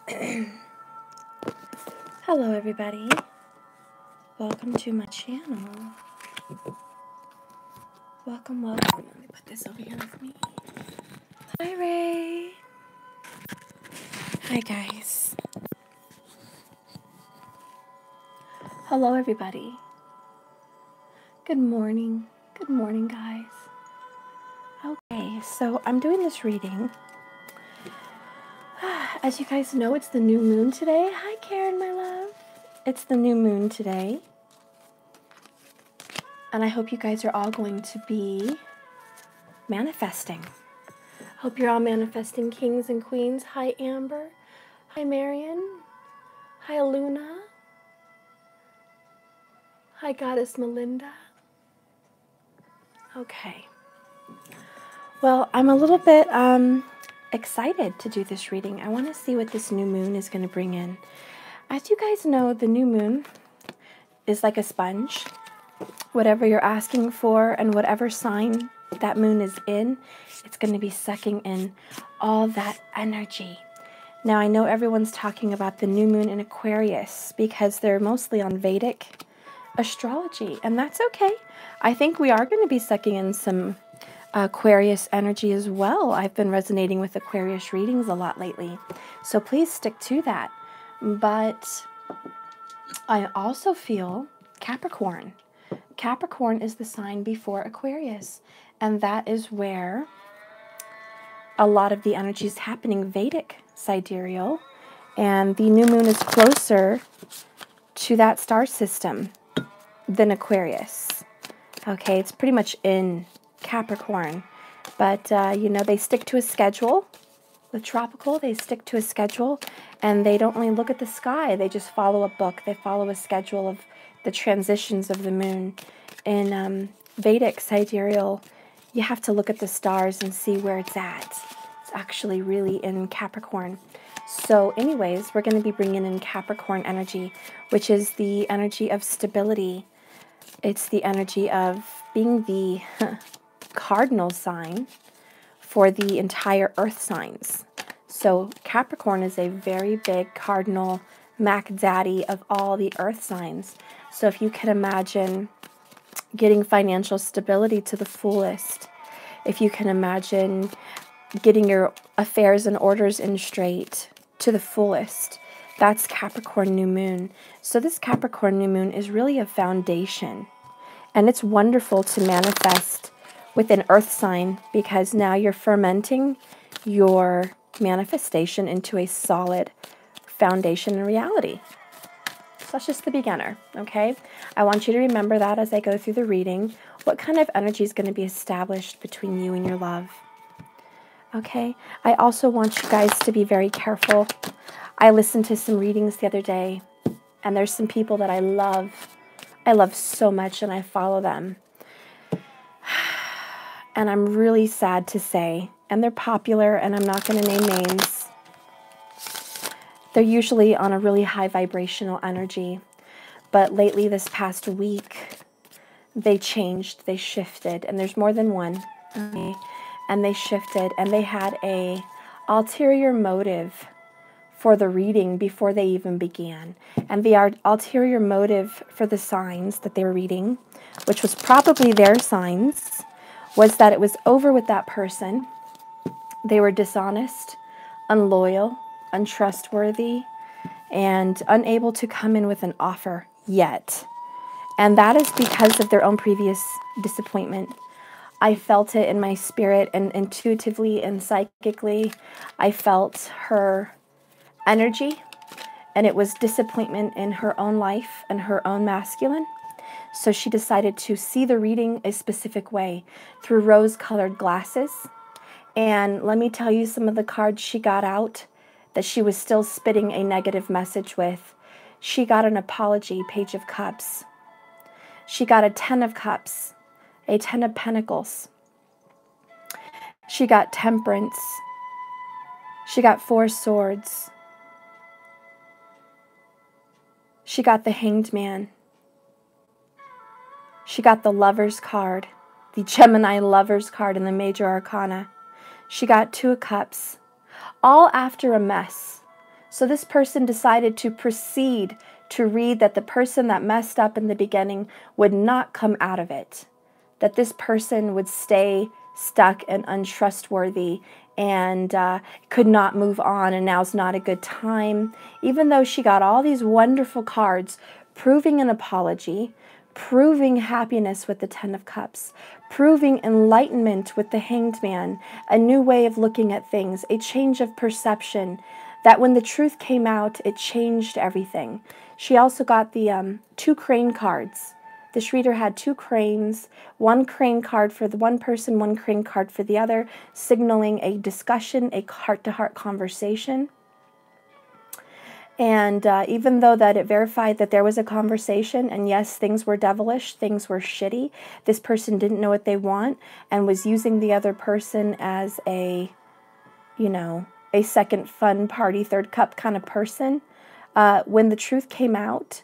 Hello everybody, welcome to my channel. Welcome. Let me put this over here with me. Hi Ray. Hi guys. Hello everybody. Good morning guys. Okay, so I'm doing this reading. As you guys know, it's the new moon today. Hi Karen, my love. It's the new moon today. And I hope you guys are all going to be manifesting. Hope you're all manifesting kings and queens. Hi Amber. Hi Marion. Hi Luna. Hi Goddess Melinda. Okay. Well, I'm a little bit excited to do this reading. I want to see what this new moon is going to bring in. As you guys know, the new moon is like a sponge. Whatever you're asking for and whatever sign that moon is in, it's going to be sucking in all that energy. Now, I know everyone's talking about the new moon in Aquarius because they're mostly on Vedic astrology, and that's okay. I think we are going to be sucking in some Aquarius energy as well. I've been resonating with Aquarius readings a lot lately, so please stick to that. But I also feel Capricorn. Capricorn is the sign before Aquarius, and that is where a lot of the energy is happening, Vedic sidereal, and the new moon is closer to that star system than Aquarius. Okay, it's pretty much in Capricorn, but you know, they stick to a schedule. With tropical, they stick to a schedule, and they don't only look at the sky, they just follow a book. They follow a schedule of the transitions of the moon. In Vedic sidereal, you have to look at the stars and see where it's at. It's actually really in Capricorn. So anyways, we're going to be bringing in Capricorn energy, which is the energy of stability. It's the energy of being the cardinal sign for the entire earth signs. So Capricorn is a very big cardinal Mac Daddy of all the earth signs. So if you can imagine getting financial stability to the fullest, if you can imagine getting your affairs and orders in straight to the fullest, that's Capricorn new moon. So this Capricorn new moon is really a foundation, and it's wonderful to manifest with an earth sign because now you're fermenting your manifestation into a solid foundation in reality. So that's just the beginner, okay? I want you to remember that as I go through the reading, what kind of energy is going to be established between you and your love. Okay? I also want you guys to be very careful. I listened to some readings the other day, and there's some people that I love so much, and I follow them. And I'm really sad to say, and they're popular, and I'm not going to name names. They're usually on a really high vibrational energy. But lately, this past week, they changed, they shifted, and there's more than one. Okay? And they shifted, and they had a ulterior motive for the reading before they even began. And the ulterior motive for the signs that they were reading, which was probably their signs, was that it was over with that person. They were dishonest, unloyal, untrustworthy, and unable to come in with an offer yet. And that is because of their own previous disappointment. I felt it in my spirit, and intuitively and psychically, I felt her energy, and it was disappointment in her own life and her own masculine. So she decided to see the reading a specific way through rose-colored glasses. And let me tell you some of the cards she got out that she was still spitting a negative message with. She got an apology, Page of Cups. She got a 10 of Cups, a 10 of Pentacles. She got Temperance. She got 4 Swords. She got the Hanged Man. She got the Lover's card, the Gemini Lover's card in the Major Arcana. She got 2 of Cups, all after a mess. So this person decided to proceed to read that the person that messed up in the beginning would not come out of it, that this person would stay stuck and untrustworthy and could not move on, and now's not a good time. Even though she got all these wonderful cards proving an apology, proving happiness with the Ten of Cups, proving enlightenment with the Hanged Man, a new way of looking at things, a change of perception, that when the truth came out, it changed everything. She also got the 2 crane cards. This reader had 2 cranes, 1 crane card for the one person, 1 crane card for the other, signaling a discussion, a heart-to-heart conversation. And even though that it verified that there was a conversation, and yes, things were devilish, things were shitty, this person didn't know what they want and was using the other person as a, you know, a second fun party, third cup kind of person. When the truth came out,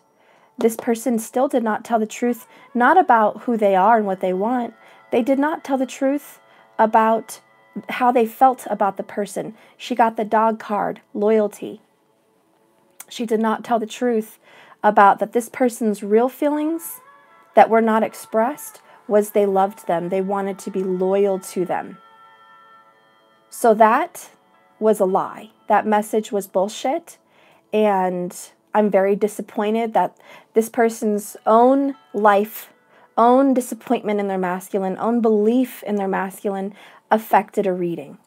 this person still did not tell the truth, not about who they are and what they want. They did not tell the truth about how they felt about the person. She got the dog card, loyalty. She did not tell the truth about that this person's real feelings that were not expressed was they loved them. They wanted to be loyal to them. So that was a lie. That message was bullshit. And I'm very disappointed that this person's own life, own disappointment in their masculine, own belief in their masculine affected a reading.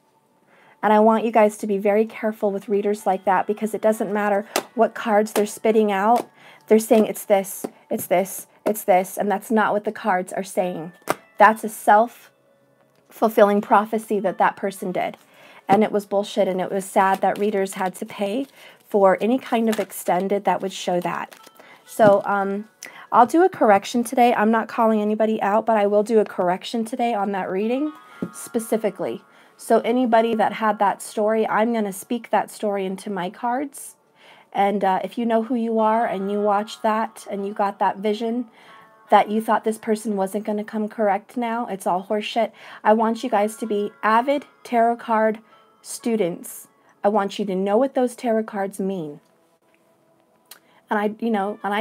And I want you guys to be very careful with readers like that, because it doesn't matter what cards they're spitting out. They're saying it's this, it's this, it's this, and that's not what the cards are saying. That's a self-fulfilling prophecy that that person did. And it was bullshit, and it was sad that readers had to pay for any kind of extended that would show that. So I'll do a correction today. I'm not calling anybody out, but I will do a correction today on that reading specifically. So anybody that had that story, I'm going to speak that story into my cards. And if you know who you are and you watched that and you got that vision that you thought this person wasn't going to come correct now, it's all horseshit. I want you guys to be avid tarot card students. I want you to know what those tarot cards mean. And I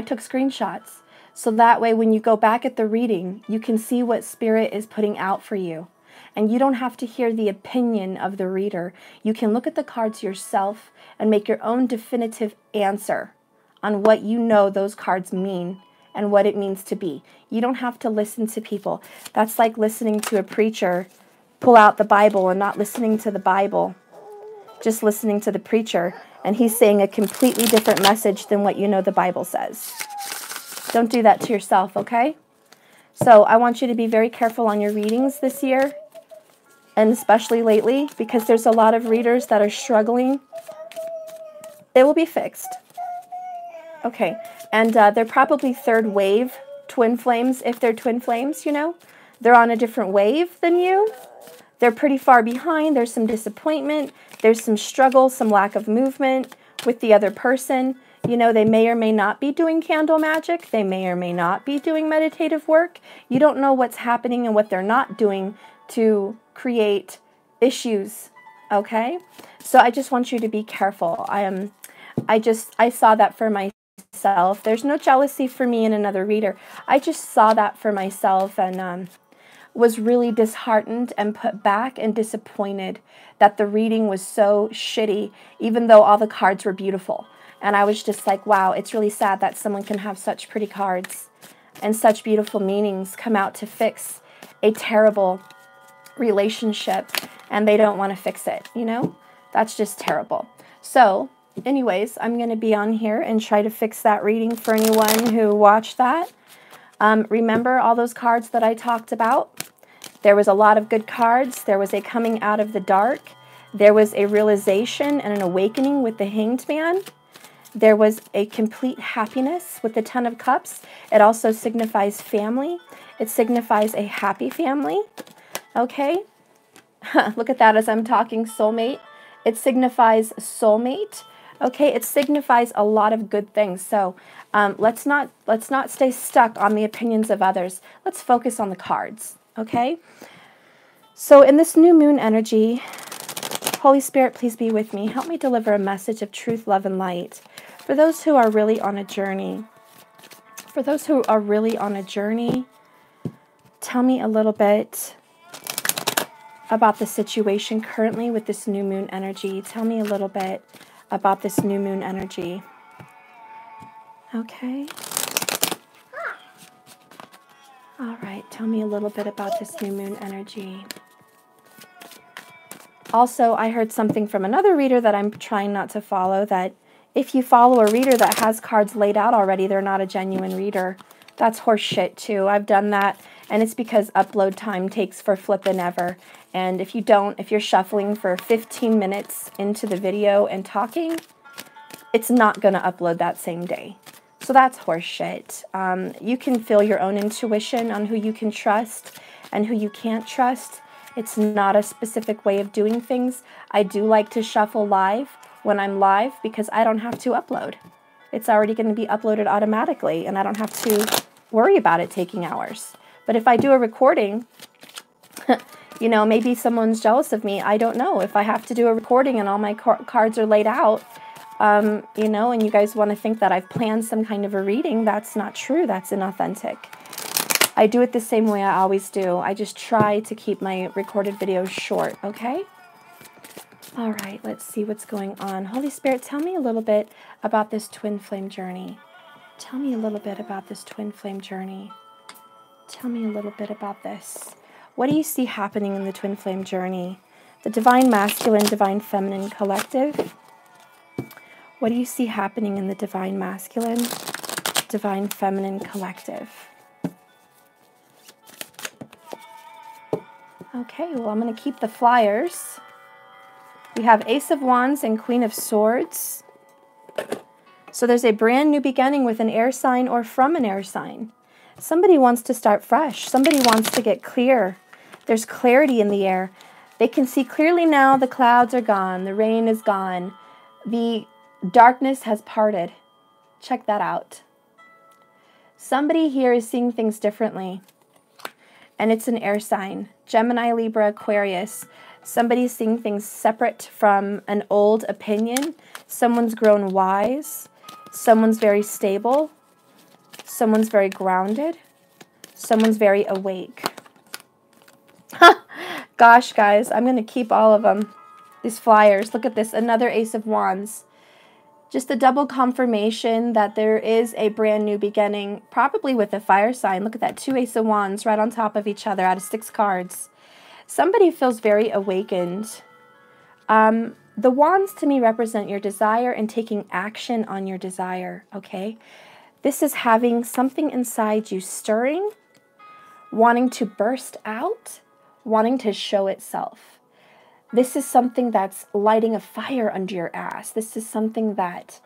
took screenshots. So that way when you go back at the reading, you can see what Spirit is putting out for you. And you don't have to hear the opinion of the reader. You can look at the cards yourself and make your own definitive answer on what you know those cards mean and what it means to be. You don't have to listen to people. That's like listening to a preacher pull out the Bible and not listening to the Bible, just listening to the preacher, and he's saying a completely different message than what you know the Bible says. Don't do that to yourself, okay? So I want you to be very careful on your readings this year, and especially lately, because there's a lot of readers that are struggling. It will be fixed. Okay, and they're probably third wave twin flames. If they're twin flames, you know, they're on a different wave than you. They're pretty far behind. There's some disappointment. There's some struggle, some lack of movement with the other person. You know, they may or may not be doing candle magic. They may or may not be doing meditative work. You don't know what's happening and what they're not doing to create issues, okay? So I just want you to be careful. I saw that for myself. There's no jealousy for me and another reader. I just saw that for myself and was really disheartened and put back and disappointed that the reading was so shitty, even though all the cards were beautiful. And I was just like, wow, it's really sad that someone can have such pretty cards and such beautiful meanings come out to fix a terrible relationship, and they don't want to fix it, you know? That's just terrible. So, anyways, I'm going to be on here and try to fix that reading for anyone who watched that. Remember all those cards that I talked about? There was a lot of good cards. There was a coming out of the dark. There was a realization and an awakening with the Hanged Man. There was a complete happiness with the Ten of Cups. It also signifies family. It signifies a happy family. Okay? Look at that as I'm talking, soulmate. It signifies soulmate. Okay? It signifies a lot of good things. So let's not stay stuck on the opinions of others. Let's focus on the cards. Okay? So in this new moon energy, Holy Spirit, please be with me. Help me deliver a message of truth, love, and light for those who are really on a journey. For those who are really on a journey, tell me a little bit about the situation currently with this new moon energy. Tell me a little bit about this new moon energy. Okay. All right, tell me a little bit about this new moon energy. Also, I heard something from another reader that I'm trying not to follow, that if you follow a reader that has cards laid out already, they're not a genuine reader. That's horse shit too. I've done that, and it's because upload time takes for flippin' ever. And if you're shuffling for 15 minutes into the video and talking, it's not going to upload that same day. So that's horse shit. You can feel your own intuition on who you can trust and who you can't trust. It's not a specific way of doing things. I do like to shuffle live when I'm live because I don't have to upload. It's already going to be uploaded automatically, and I don't have to worry about it taking hours. But if I do a recording, you know, maybe someone's jealous of me. I don't know. If I have to do a recording and all my cards are laid out, you know, and you guys want to think that I've planned some kind of a reading, that's not true. That's inauthentic. I do it the same way I always do. I just try to keep my recorded videos short, okay? All right, let's see what's going on. Holy Spirit, tell me a little bit about this twin flame journey. Tell me a little bit about this twin flame journey. Tell me a little bit about this. What do you see happening in the twin flame journey? The divine masculine, divine feminine collective. What do you see happening in the divine masculine, divine feminine collective? Okay, well, I'm going to keep the flyers. We have Ace of Wands and Queen of Swords. So there's a brand new beginning with an air sign or from an air sign. Somebody wants to start fresh. Somebody wants to get clear. There's clarity in the air. They can see clearly now. The clouds are gone. The rain is gone. The darkness has parted. Check that out. Somebody here is seeing things differently. And it's an air sign. Gemini, Libra, Aquarius. Somebody's seeing things separate from an old opinion. Someone's grown wise. Someone's very stable. Someone's very grounded. Someone's very awake. Gosh, guys, I'm going to keep all of them. These flyers. Look at this. Another Ace of Wands. Just a double confirmation that there is a brand new beginning, probably with a fire sign. Look at that, 2 Ace of Wands right on top of each other out of 6 cards. Somebody feels very awakened. The wands to me represent your desire and taking action on your desire, okay? This is having something inside you stirring, wanting to burst out, wanting to show itself. This is something that's lighting a fire under your ass. This is something that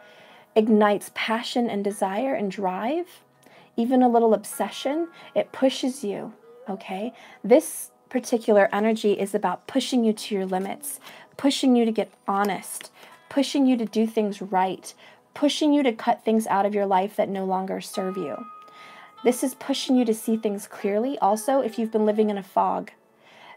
ignites passion and desire and drive, even a little obsession. It pushes you, okay? This particular energy is about pushing you to your limits, pushing you to get honest, pushing you to do things right, pushing you to cut things out of your life that no longer serve you. This is pushing you to see things clearly. Also, if you've been living in a fog,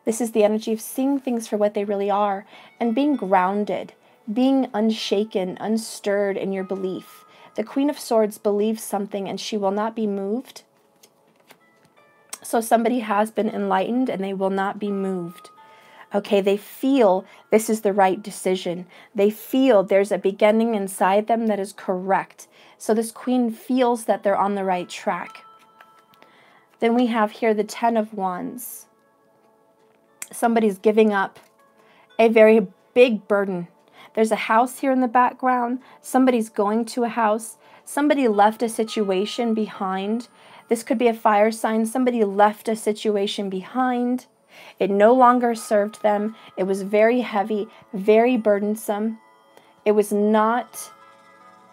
this is the energy of seeing things for what they really are and being grounded, being unshaken, unstirred in your belief. The Queen of Swords believes something and she will not be moved. So somebody has been enlightened and they will not be moved. Okay, they feel this is the right decision. They feel there's a beginning inside them that is correct. So this queen feels that they're on the right track. Then we have here the 10 of Wands. Somebody's giving up a very big burden. There's a house here in the background. Somebody's going to a house. Somebody left a situation behind. This could be a fire sign. Somebody left a situation behind. It no longer served them. It was very heavy, very burdensome. It was not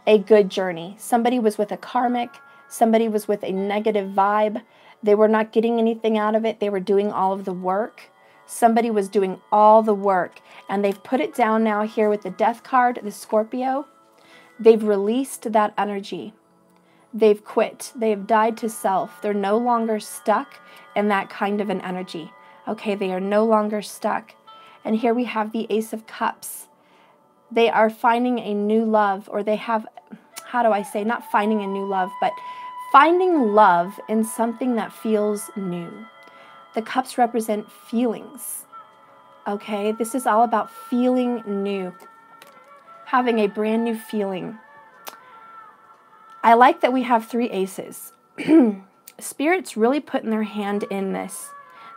a good journey. Somebody was with a karmic. Somebody was with a negative vibe. They were not getting anything out of it. They were doing all of the work. Somebody was doing all the work, and they've put it down now here with the Death card, the Scorpio. They've released that energy. They've quit. They've died to self. They're no longer stuck in that kind of an energy. Okay, they are no longer stuck. And here we have the Ace of Cups. They are finding a new love, or they have, how do I say, not finding a new love, but finding love in something that feels new. The cups represent feelings. Okay, this is all about feeling new, having a brand new feeling. I like that we have 3 aces. Spirit's really putting their hand in this.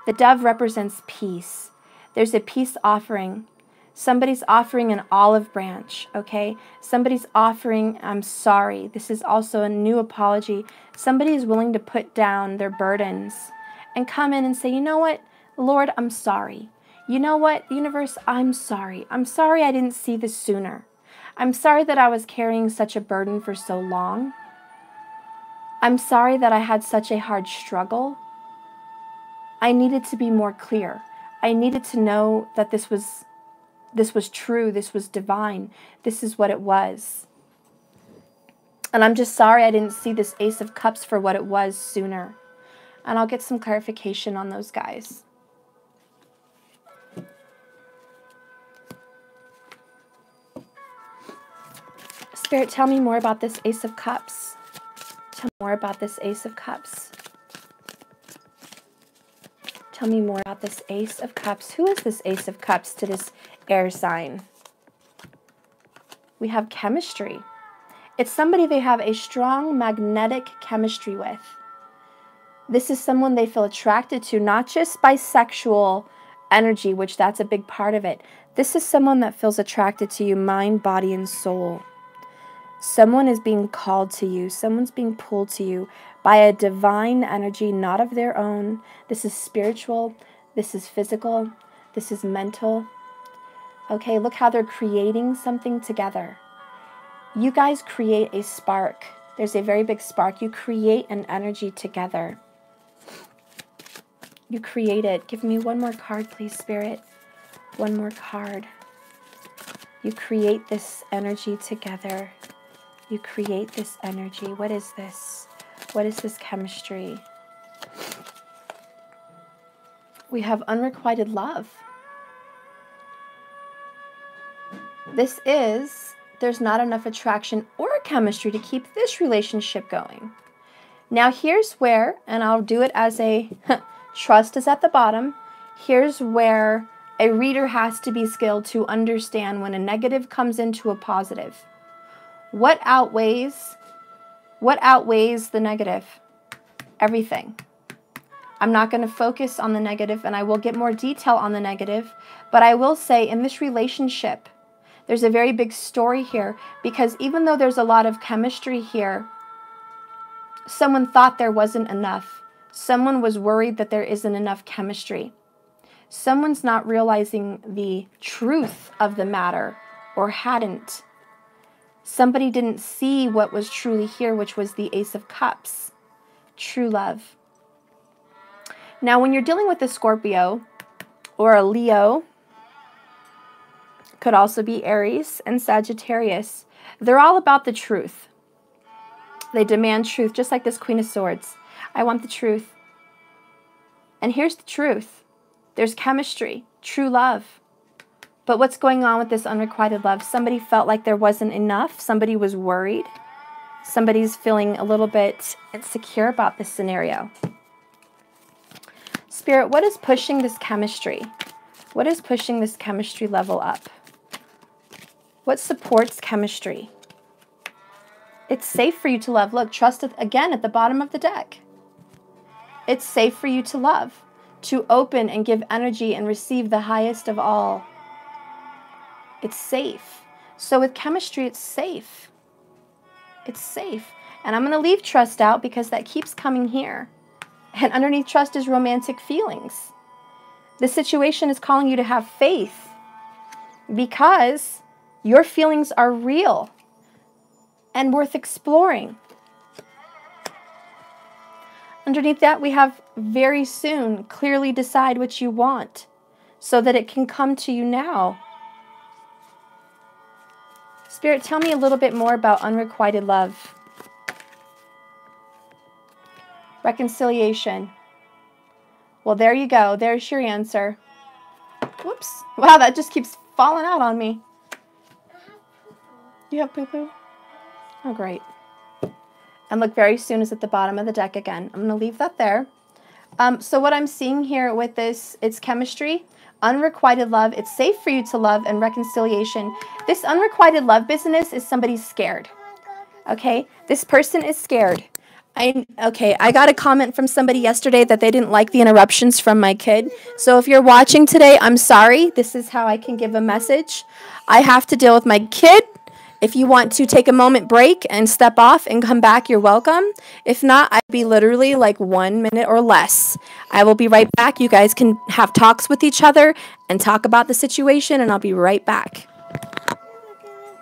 The dove represents peace. There's a peace offering. Somebody's offering an olive branch, okay? Somebody's offering, I'm sorry. This is also a new apology. Somebody is willing to put down their burdens and come in and say, you know what, Lord, I'm sorry. You know what, universe, I'm sorry. I'm sorry I didn't see this sooner. I'm sorry that I was carrying such a burden for so long. I'm sorry that I had such a hard struggle. I needed to be more clear. I needed to know that this was true, this was divine, this is what it was. And I'm just sorry I didn't see this Ace of Cups for what it was sooner. And I'll get some clarification on those guys. Spirit, tell me more about this Ace of Cups. Tell me more about this Ace of Cups. Tell me more about this Ace of Cups. Who is this Ace of Cups to this air sign? We have chemistry. It's somebody they have a strong magnetic chemistry with. This is someone they feel attracted to, not just by sexual energy, which that's a big part of it. This is someone that feels attracted to you, mind, body, and soul. Someone is being called to you. Someone's being pulled to you by a divine energy, not of their own. This is spiritual. This is physical. This is mental. Okay, look how they're creating something together. You guys create a spark. There's a very big spark. You create an energy together. You create it. Give me one more card, please, Spirit. One more card. You create this energy together. You create this energy. What is this? What is this chemistry? We have unrequited love. This is, there's not enough attraction or chemistry to keep this relationship going. Now here's where, and I'll do it as a, trust is at the bottom. Here's where a reader has to be skilled to understand when a negative comes into a positive. What outweighs the negative? Everything. I'm not going to focus on the negative, and I will get more detail on the negative, but I will say in this relationship, there's a very big story here, because even though there's a lot of chemistry here, someone thought there wasn't enough. Someone was worried that there isn't enough chemistry. Someone's not realizing the truth of the matter, or hadn't. Somebody didn't see what was truly here, which was the Ace of Cups. True love. Now, when you're dealing with a Scorpio or a Leo, could also be Aries and Sagittarius, they're all about the truth. They demand truth, just like this Queen of Swords. I want the truth. And here's the truth. There's chemistry, true love. But what's going on with this unrequited love? Somebody felt like there wasn't enough. Somebody was worried. Somebody's feeling a little bit insecure about this scenario. Spirit, what is pushing this chemistry? What is pushing this chemistry level up? What supports chemistry? It's safe for you to love. Look, trust again at the bottom of the deck. It's safe for you to love, to open and give energy and receive the highest of all. It's safe. So with chemistry, it's safe. It's safe. And I'm going to leave trust out because that keeps coming here. And underneath trust is romantic feelings. The situation is calling you to have faith because your feelings are real and worth exploring. Underneath that, we have very soon, clearly decide what you want so that it can come to you now. Spirit, tell me a little bit more about unrequited love. Reconciliation. Well, there you go. There's your answer. Whoops. Wow, that just keeps falling out on me. You have poo-poo? Oh, great. And look, very soon is at the bottom of the deck again. I'm going to leave that there. So what I'm seeing here with this, it's chemistry, unrequited love, it's safe for you to love, and reconciliation. This unrequited love business is somebody scared. Okay? This person is scared. I got a comment from somebody yesterday that they didn't like the interruptions from my kid. So if you're watching today, I'm sorry. This is how I can give a message. I have to deal with my kid. If you want to take a moment break and step off and come back, you're welcome. If not, I'd be literally like 1 minute or less. I will be right back. You guys can have talks with each other and talk about the situation, and I'll be right back.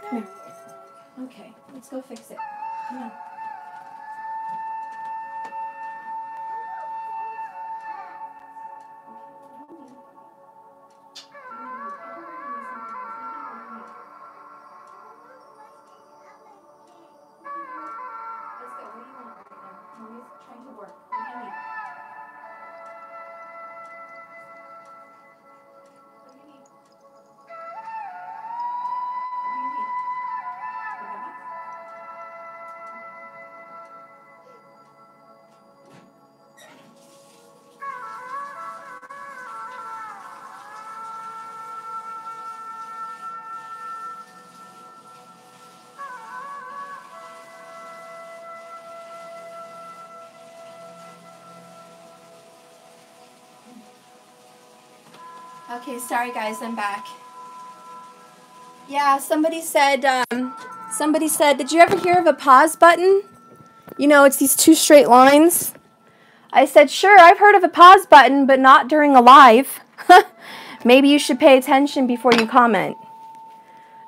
Come here. Okay, let's go fix it. Come on. Okay, sorry guys, I'm back. Yeah, somebody said, did you ever hear of a pause button? You know, it's these 2 straight lines. I said, sure, I've heard of a pause button, but not during a live. Maybe you should pay attention before you comment.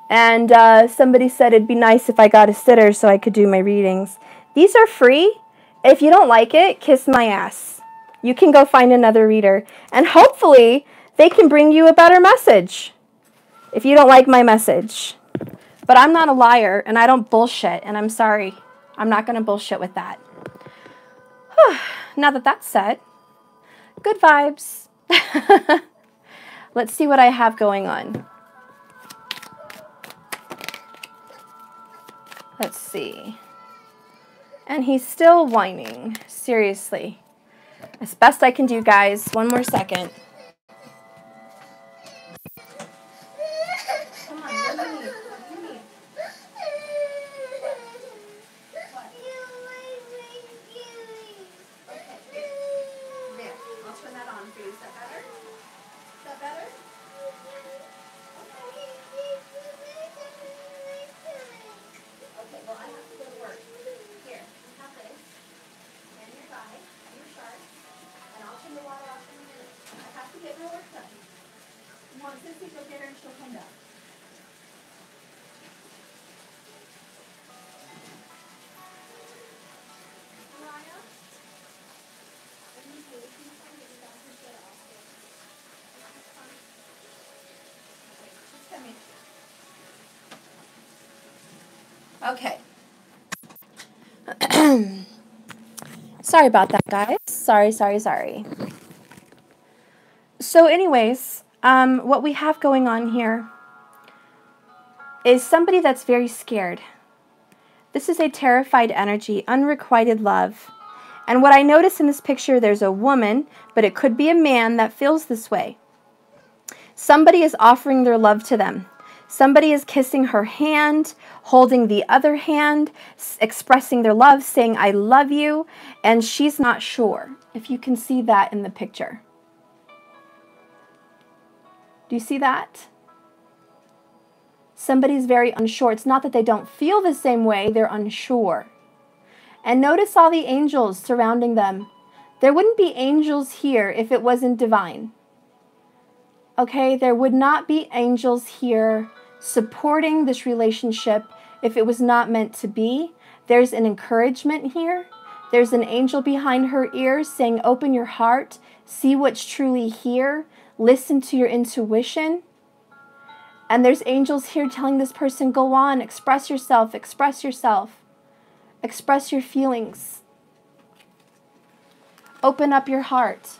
And somebody said it'd be nice if I got a sitter so I could do my readings. These are free. If you don't like it, kiss my ass. You can go find another reader. And hopefully, they can bring you a better message if you don't like my message. But I'm not a liar, and I don't bullshit, and I'm sorry. I'm not going to bullshit with that. Now that that's said, good vibes. Let's see what I have going on. Let's see. And he's still whining. Seriously. As best I can do, guys. One more second. Come on, what do you need? What do you need? What? Okay. There. I'll turn that on for you. Is that better? Is that better? Okay, well, I have to go to work. Here, you have this. And your guy, your shark. And I'll turn the water off in a minute. I have to get my work done. Come on, Sissy, go get her and she'll come back. Mariah? I need you. Can you come get your doctor's get off here? Okay, just come in. Okay. Sorry about that, guys. Sorry. So anyways, what we have going on here is somebody that's very scared. This is a terrified energy, unrequited love. And what I notice in this picture, there's a woman, but it could be a man that feels this way. Somebody is offering their love to them. Somebody is kissing her hand, holding the other hand, expressing their love, saying, I love you, and she's not sure, if you can see that in the picture. Do you see that? Somebody's very unsure. It's not that they don't feel the same way, they're unsure. And notice all the angels surrounding them. There wouldn't be angels here if it wasn't divine. Okay, there would not be angels here supporting this relationship if it was not meant to be. There's an encouragement here. There's an angel behind her ear saying, open your heart, see what's truly here, listen to your intuition. And there's angels here telling this person, go on, express yourself, express your feelings. Open up your heart.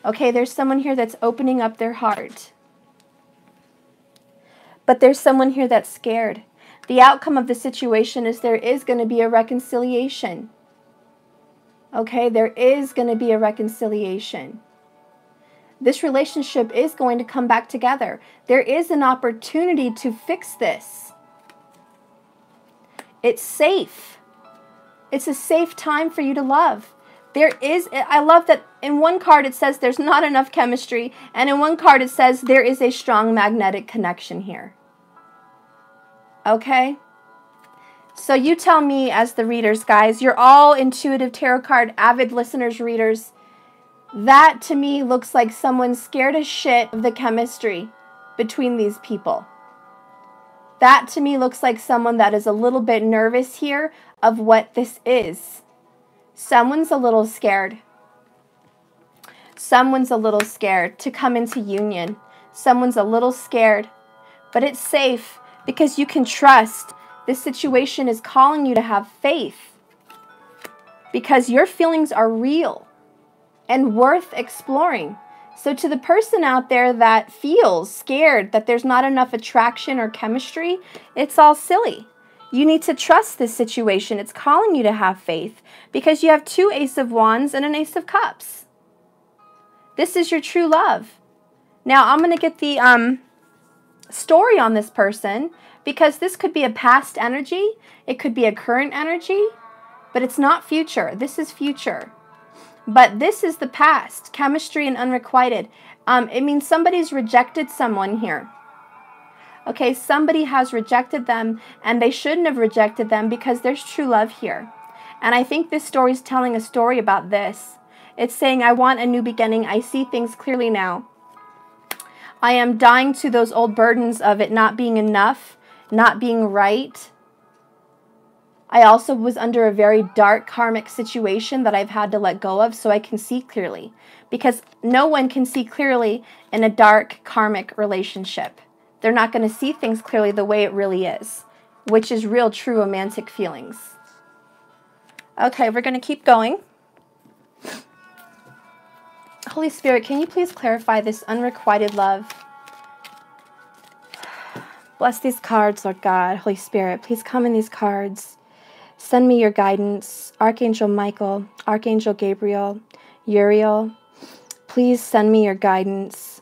Okay, there's someone here that's opening up their heart. But there's someone here that's scared. The outcome of the situation is there is going to be a reconciliation. Okay, there is going to be a reconciliation. This relationship is going to come back together. There is an opportunity to fix this. It's safe. It's a safe time for you to love. I love that in one card it says there's not enough chemistry, and in one card it says there is a strong magnetic connection here. Okay? So you tell me as the readers, guys, you're all intuitive tarot card avid listeners, readers. That to me looks like someone scared as shit of the chemistry between these people. That to me looks like someone that is a little bit nervous here of what this is. Someone's a little scared. Someone's a little scared to come into union. Someone's a little scared. But it's safe because you can trust. This situation is calling you to have faith. Because your feelings are real and worth exploring. So to the person out there that feels scared that there's not enough attraction or chemistry, it's all silly. You need to trust this situation. It's calling you to have faith because you have 2 Ace of Wands and an Ace of Cups. This is your true love. Now, I'm going to get the story on this person because this could be a past energy. It could be a current energy, but it's not future. This is future. But this is the past, chemistry and unrequited. It means somebody's rejected someone here. Okay, somebody has rejected them, and they shouldn't have rejected them because there's true love here. And I think this story is telling a story about this. It's saying, I want a new beginning. I see things clearly now. I am dying to those old burdens of it not being enough, not being right. I also was under a very dark karmic situation that I've had to let go of so I can see clearly. Because no one can see clearly in a dark karmic relationship. They're not going to see things clearly the way it really is, which is real, true romantic feelings. Okay, we're going to keep going. Holy Spirit, can you please clarify this unrequited love? Bless these cards, Lord God. Holy Spirit, please come in these cards. Send me your guidance. Archangel Michael, Archangel Gabriel, Uriel, please send me your guidance.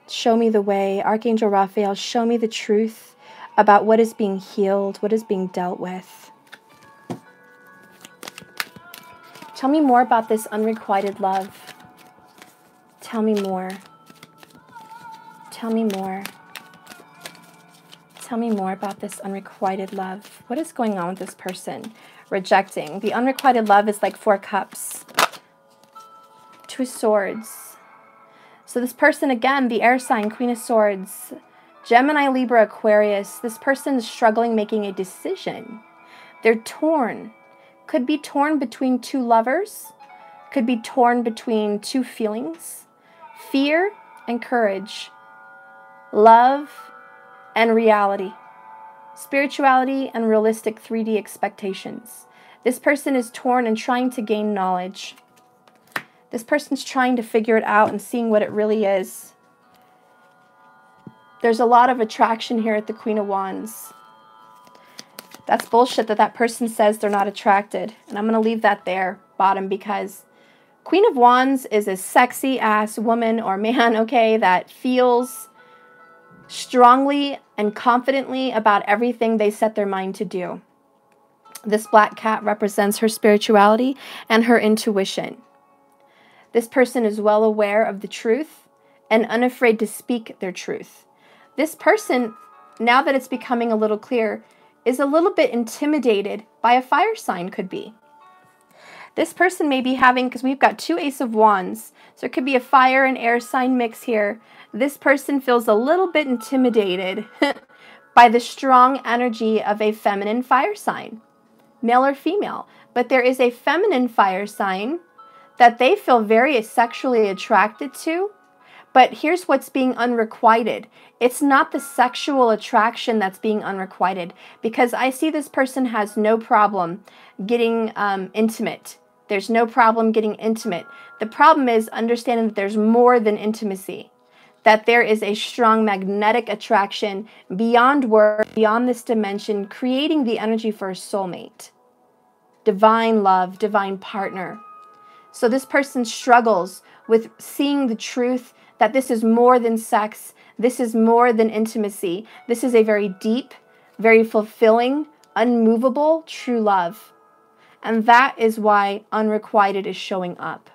Show me the way. Archangel Raphael, show me the truth about what is being healed, what is being dealt with. Tell me more about this unrequited love. Tell me more. Tell me more. Tell me more about this unrequited love. What is going on with this person? Rejecting. The unrequited love is like 4 cups. 2 swords. So this person, again, the air sign, Queen of Swords, Gemini, Libra, Aquarius, this person is struggling making a decision. They're torn. Could be torn between 2 lovers. Could be torn between 2 feelings. Fear and courage. Love and reality. Spirituality and realistic 3D expectations. This person is torn and trying to gain knowledge. This person's trying to figure it out and seeing what it really is. There's a lot of attraction here at the Queen of Wands. That's bullshit that person says they're not attracted. And I'm going to leave that there, bottom, because Queen of Wands is a sexy-ass woman or man, okay, that feels strongly and confidently about everything they set their mind to do. This black cat represents her spirituality and her intuition. This person is well aware of the truth and unafraid to speak their truth. This person, now that it's becoming a little clear, is a little bit intimidated by a fire sign, could be. This person may be having, because we've got 2 Ace of Wands, so it could be a fire and air sign mix here. This person feels a little bit intimidated by the strong energy of a feminine fire sign, male or female. But there is a feminine fire sign that they feel very sexually attracted to. But here's what's being unrequited. It's not the sexual attraction that's being unrequited, because I see this person has no problem getting intimate, There's no problem getting intimate. The problem is understanding that there's more than intimacy, that there is a strong magnetic attraction beyond words, beyond this dimension, creating the energy for a soulmate, divine love, divine partner. So this person struggles with seeing the truth that this is more than sex. This is more than intimacy. This is a very deep, very fulfilling, unmovable, true love. And that is why unrequited is showing up.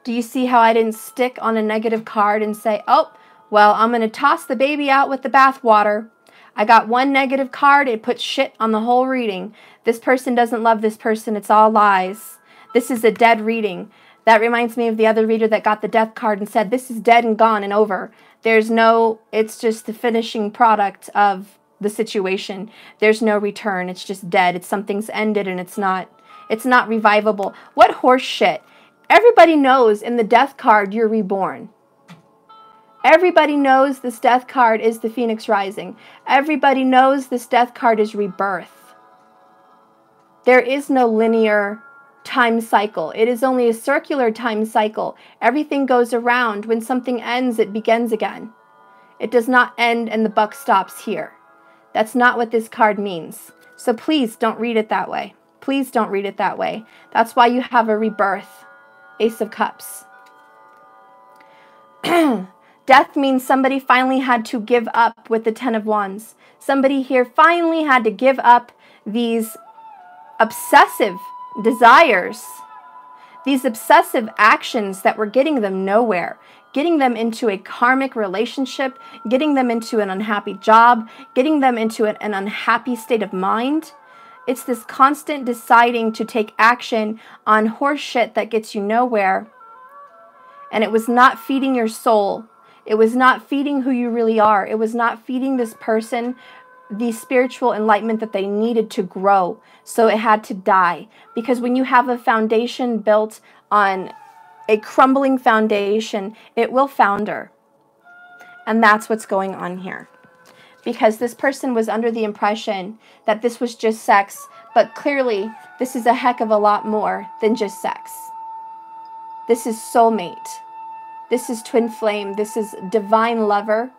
Do you see how I didn't stick on a negative card and say, oh, well, I'm going to toss the baby out with the bathwater. I got one negative card. It puts shit on the whole reading. This person doesn't love this person. It's all lies. This is a dead reading. That reminds me of the other reader that got the death card and said, this is dead and gone and over. There's no, it's just the finishing product of the situation. There's no return. It's just dead. It's something's ended and it's not revivable. What horse shit. Everybody knows in the death card you're reborn. Everybody knows this death card is the Phoenix Rising. Everybody knows this death card is rebirth. There is no linear time cycle. It is only a circular time cycle. Everything goes around. When something ends, it begins again. It does not end and the buck stops here. That's not what this card means. So please don't read it that way. Please don't read it that way. That's why you have a rebirth. Ace of Cups. Death means somebody finally had to give up with the Ten of Wands. Somebody here finally had to give up these obsessive desires, these obsessive actions that were getting them nowhere, getting them into a karmic relationship, getting them into an unhappy job, getting them into an unhappy state of mind. It's this constant deciding to take action on horse shit that gets you nowhere. And it was not feeding your soul. It was not feeding who you really are. It was not feeding this person the spiritual enlightenment that they needed to grow. So it had to die. Because when you have a foundation built on a crumbling foundation, it will founder. And that's what's going on here. Because this person was under the impression that this was just sex, but clearly this is a heck of a lot more than just sex. This is soulmate. This is twin flame. This is divine lover.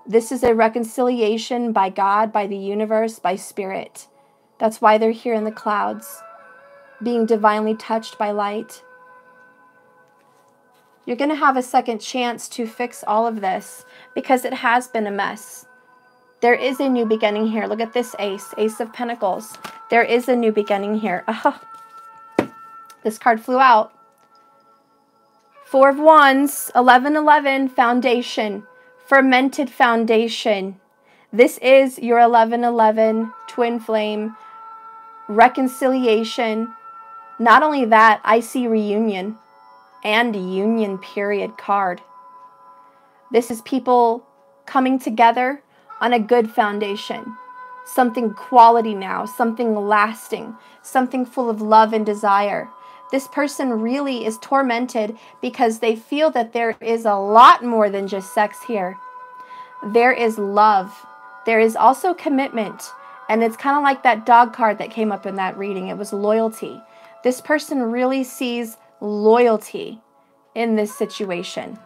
This is a reconciliation by God, by the universe, by spirit. That's why they're here in the clouds, being divinely touched by light. You're going to have a second chance to fix all of this because it has been a mess. There is a new beginning here. Look at this ace, Ace of Pentacles. There is a new beginning here. This card flew out. Four of Wands, 1111, foundation, fermented foundation. This is your 1111 twin flame reconciliation. Not only that, I see reunion and union period card. This is people coming together on a good foundation, something quality now, something lasting, something full of love and desire. This person really is tormented because they feel that there is a lot more than just sex here. There is love. There is also commitment. And it's kind of like that dog card that came up in that reading. It was loyalty. This person really sees loyalty in this situation.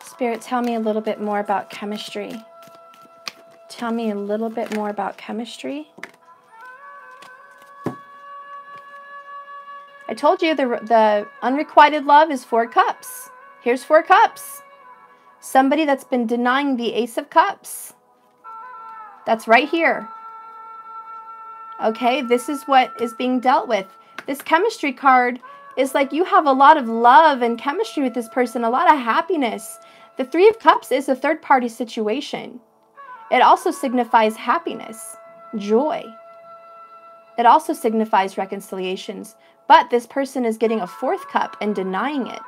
Spirit, tell me a little bit more about chemistry. Tell me a little bit more about chemistry. I told you the unrequited love is 4 cups. Here's 4 cups. Somebody that's been denying the Ace of Cups. That's right here. Okay, this is what is being dealt with. This chemistry card is like you have a lot of love and chemistry with this person, a lot of happiness. The 3 of Cups is a third-party situation. It also signifies happiness, joy. It also signifies reconciliations. But this person is getting a 4th cup and denying it.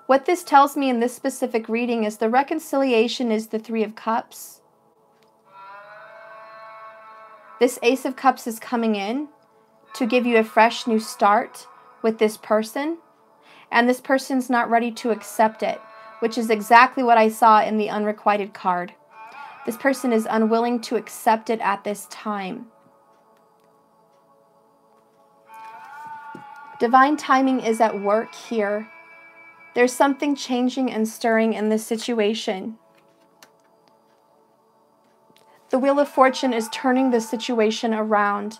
What this tells me in this specific reading is the reconciliation is the 3 of Cups. This Ace of Cups is coming in to give you a fresh new start with this person, and this person's not ready to accept it, which is exactly what I saw in the unrequited card. This person is unwilling to accept it at this time. Divine timing is at work here. There's something changing and stirring in this situation. The Wheel of Fortune is turning the situation around.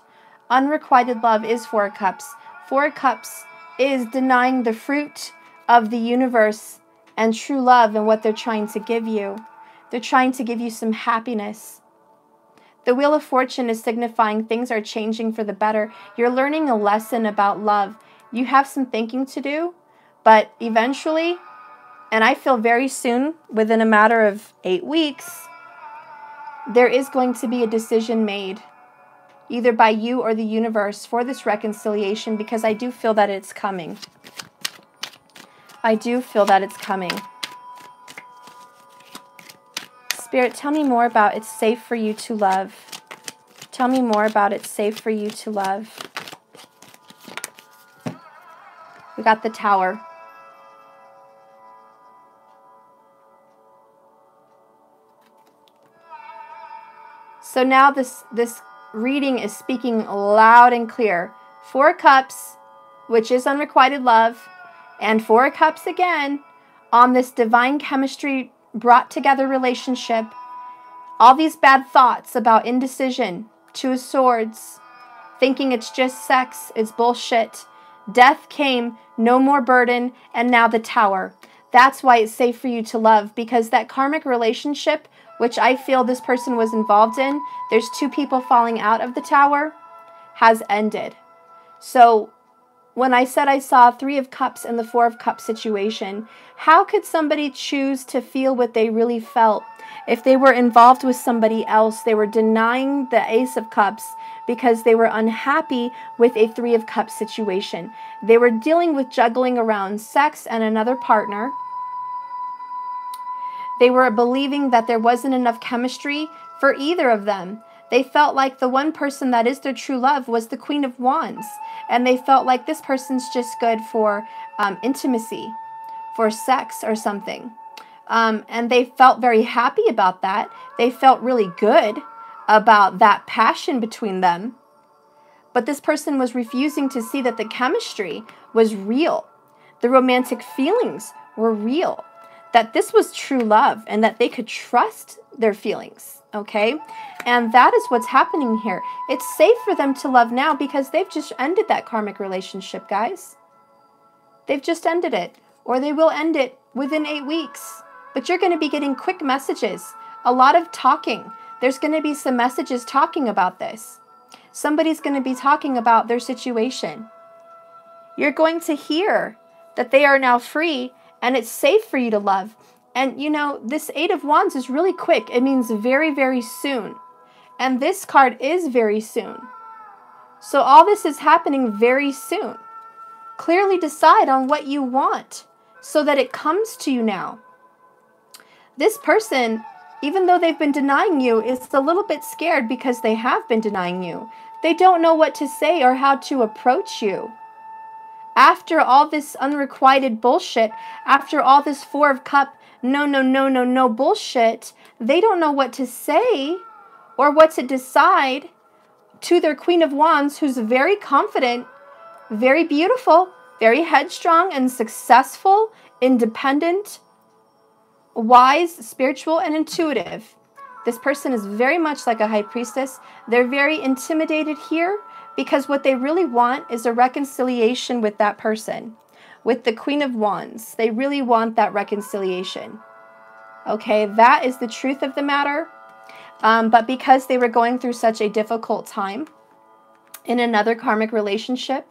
Unrequited love is Four of Cups. Four of Cups is denying the fruit of the universe and true love and what they're trying to give you. They're trying to give you some happiness. The Wheel of Fortune is signifying things are changing for the better. You're learning a lesson about love. You have some thinking to do, but eventually, and I feel very soon, within a matter of 8 weeks, there is going to be a decision made, either by you or the universe, for this reconciliation, because I do feel that it's coming. I do feel that it's coming. Spirit, tell me more about it's safe for you to love. Tell me more about it's safe for you to love. We got the Tower. So now this reading is speaking loud and clear. Four of Cups, which is unrequited love, and Four of Cups again on this divine chemistry brought together relationship. All these bad thoughts about indecision, Two of Swords, thinking it's just sex, it's bullshit. Death came, no more burden, and now the Tower. That's why it's safe for you to love, because that karmic relationship, which I feel this person was involved in, there's two people falling out of the Tower, has ended. So when I said I saw Three of Cups in the Four of Cups situation, how could somebody choose to feel what they really felt? If they were involved with somebody else, they were denying the Ace of Cups because they were unhappy with a Three of Cups situation. They were dealing with juggling around sex and another partner. They were believing that there wasn't enough chemistry for either of them. They felt like the one person that is their true love was the Queen of Wands. And they felt like this person's just good for intimacy, for sex or something. And they felt very happy about that. They felt really good about that passion between them. But this person was refusing to see that the chemistry was real. The romantic feelings were real. That this was true love and that they could trust their feelings, okay? And that is what's happening here. It's safe for them to love now because they've just ended that karmic relationship, guys. They've just ended it, or they will end it within 8 weeks. But you're going to be getting quick messages, a lot of talking. There's going to be some messages talking about this. Somebody's going to be talking about their situation. You're going to hear that they are now free and it's safe for you to love. And you know, this Eight of Wands is really quick. It means very, very soon. And this card is very soon. So all this is happening very soon. Clearly decide on what you want so that it comes to you now. This person, even though they've been denying you, is a little bit scared because they have been denying you. They don't know what to say or how to approach you. After all this unrequited bullshit, after all this Four of Cups, no bullshit, they don't know what to say or what to decide to their Queen of Wands, who's very confident, very beautiful, very headstrong and successful, independent, wise, spiritual, and intuitive. This person is very much like a high priestess. They're very intimidated here because what they really want is a reconciliation with that person, with the Queen of Wands. They really want that reconciliation. Okay, that is the truth of the matter. But because they were going through such a difficult time in another karmic relationship,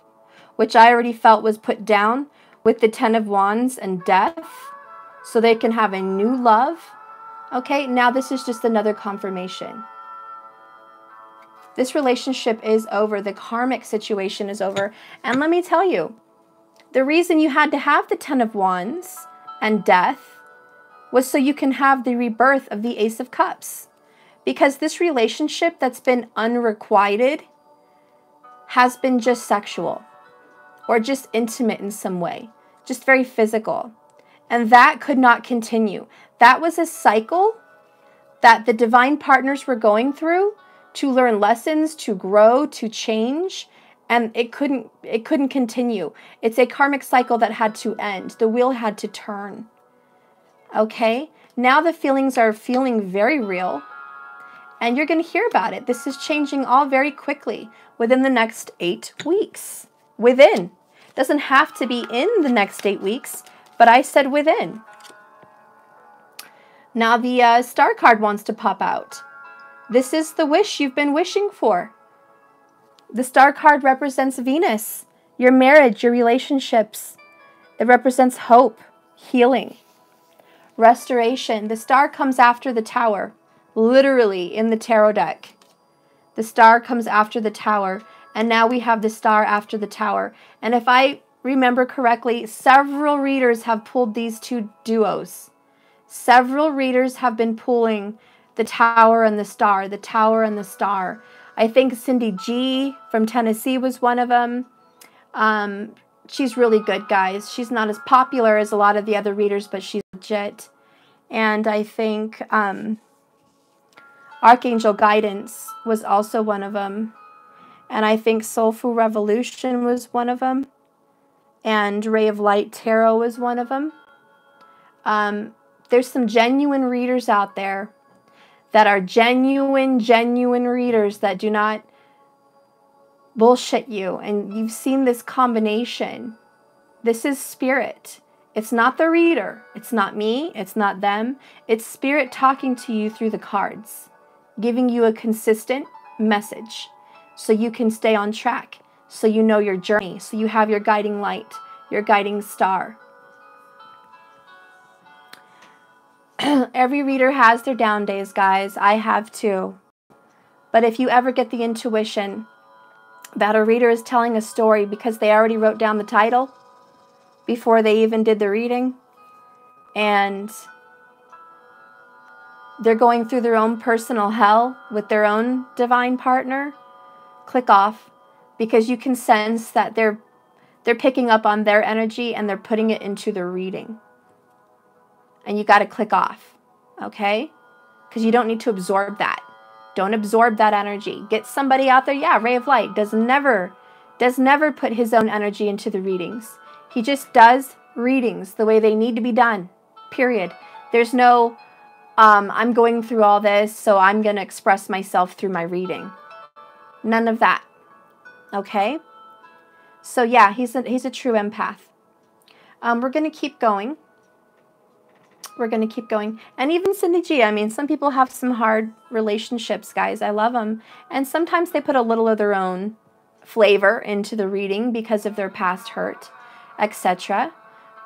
which I already felt was put down with the Ten of Wands and death, so they can have a new love. Okay, now this is just another confirmation. This relationship is over. The karmic situation is over. And let me tell you, the reason you had to have the Ten of Wands and death was so you can have the rebirth of the Ace of Cups. Because this relationship that's been unrequited has been just sexual. or just intimate in some way, just very physical. And that could not continue. That was a cycle that the divine partners were going through to learn lessons, to grow, to change, and it couldn't continue. It's a karmic cycle that had to end. The wheel had to turn. Okay? Now the feelings are feeling very real, and you're going to hear about it. This is changing all very quickly within the next 8 weeks. Within. Doesn't have to be in the next 8 weeks, but I said within. Now the star card wants to pop out. This is the wish you've been wishing for. The star card represents Venus, your marriage, your relationships. It represents hope, healing, restoration. The star comes after the tower, literally in the tarot deck. The star comes after the tower, and now we have the star after the tower. And if I remember correctly, several readers have pulled these two duos. Several readers have been pulling the tower and the star, the tower and the star. I think Cindy G from Tennessee was one of them. She's really good, guys. She's not as popular as a lot of the other readers, but she's legit. And I think Archangel Guidance was also one of them. And I think Soulful Revolution was one of them. And Ray of Light Tarot was one of them. There's some genuine readers out there that are genuine readers that do not bullshit you. And you've seen this combination. This is spirit. It's not the reader. It's not me. It's not them. It's spirit talking to you through the cards, giving you a consistent message so you can stay on track, so you know your journey, so you have your guiding light, your guiding star. Every reader has their down days, guys. I have too. But if you ever get the intuition that a reader is telling a story because they already wrote down the title before they even did the reading, and they're going through their own personal hell with their own divine partner, click off, because you can sense that they're picking up on their energy and they're putting it into the reading. And you got to click off, okay? Because you don't need to absorb that. Don't absorb that energy. Get somebody out there. Yeah, Ray of Light does never put his own energy into the readings. He just does readings the way they need to be done, period. There's no, I'm going through all this, so I'm going to express myself through my reading. None of that, okay? So yeah, he's a true empath. We're going to keep going. We're going to keep going. And even Cindy G, I mean, some people have some hard relationships, guys. I love them. And sometimes they put a little of their own flavor into the reading because of their past hurt, etc.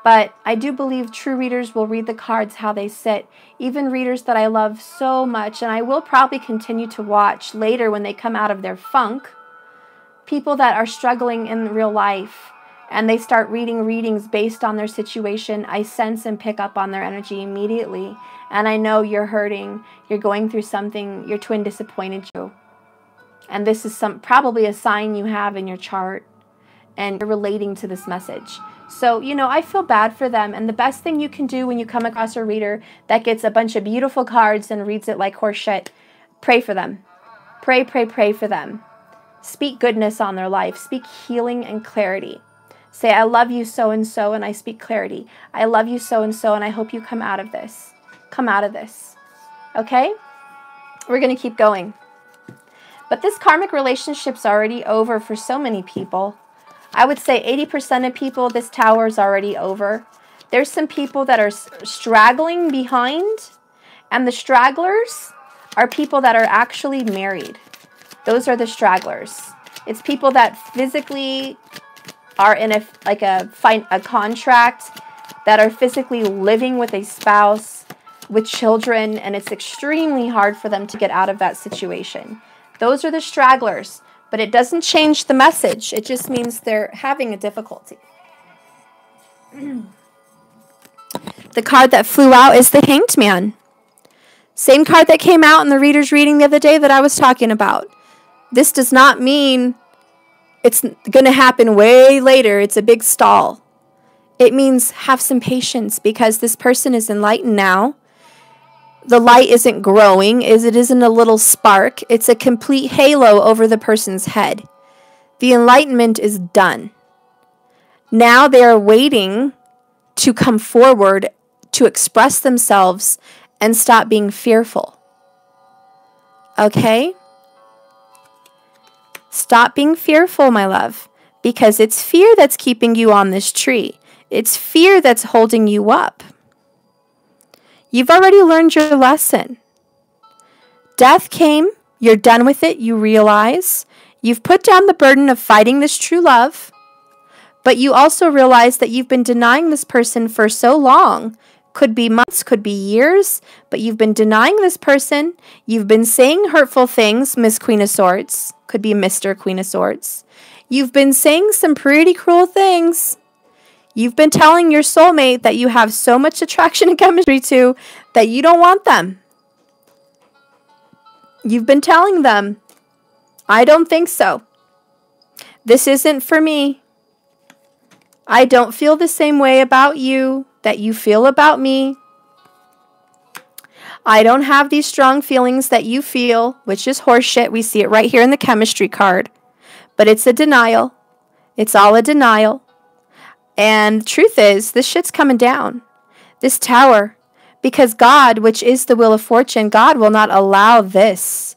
But I do believe true readers will read the cards how they sit. Even readers that I love so much, and I will probably continue to watch later when they come out of their funk, people that are struggling in real life, and they start reading readings based on their situation, I sense and pick up on their energy immediately. And I know you're hurting, you're going through something, your twin disappointed you. And this is probably a sign you have in your chart, and you're relating to this message. So, you know, I feel bad for them. And the best thing you can do when you come across a reader that gets a bunch of beautiful cards and reads it like horse shit, pray for them. Pray, pray, pray for them. Speak goodness on their life. Speak healing and clarity. Say, I love you so-and-so, and I speak clarity. I love you so-and-so, and I hope you come out of this. Come out of this. Okay? We're going to keep going. But this karmic relationship's already over for so many people. I would say 80% of people, this tower is already over. There's some people that are straggling behind, and the stragglers are people that are actually married. Those are the stragglers. It's people that physically are in a contract, that are physically living with a spouse, with children, and it's extremely hard for them to get out of that situation. Those are the stragglers, but it doesn't change the message. It just means they're having a difficulty. The card that flew out is the Hanged Man. Same card that came out in the reader's reading the other day that I was talking about. This does not mean it's going to happen way later. It's a big stall. It means have some patience because this person is enlightened now. The light isn't growing, it isn't a little spark. It's a complete halo over the person's head. The enlightenment is done. Now they are waiting to come forward to express themselves and stop being fearful. Okay? Stop being fearful, my love, because it's fear that's keeping you on this tree. It's fear that's holding you up. You've already learned your lesson. Death came, you're done with it, you realize. You've put down the burden of fighting this true love, but you also realize that you've been denying this person for so long. Could be months, could be years, but you've been denying this person. You've been saying hurtful things, Miss Queen of Swords. Could be Mr. Queen of Swords. You've been saying some pretty cruel things. You've been telling your soulmate that you have so much attraction and chemistry to that you don't want them. You've been telling them, I don't think so. This isn't for me. I don't feel the same way about you that you feel about me. I don't have these strong feelings that you feel, which is horseshit. We see it right here in the chemistry card. But it's a denial. It's all a denial. And the truth is, this shit's coming down. This tower. Because God, which is the wheel of fortune, God will not allow this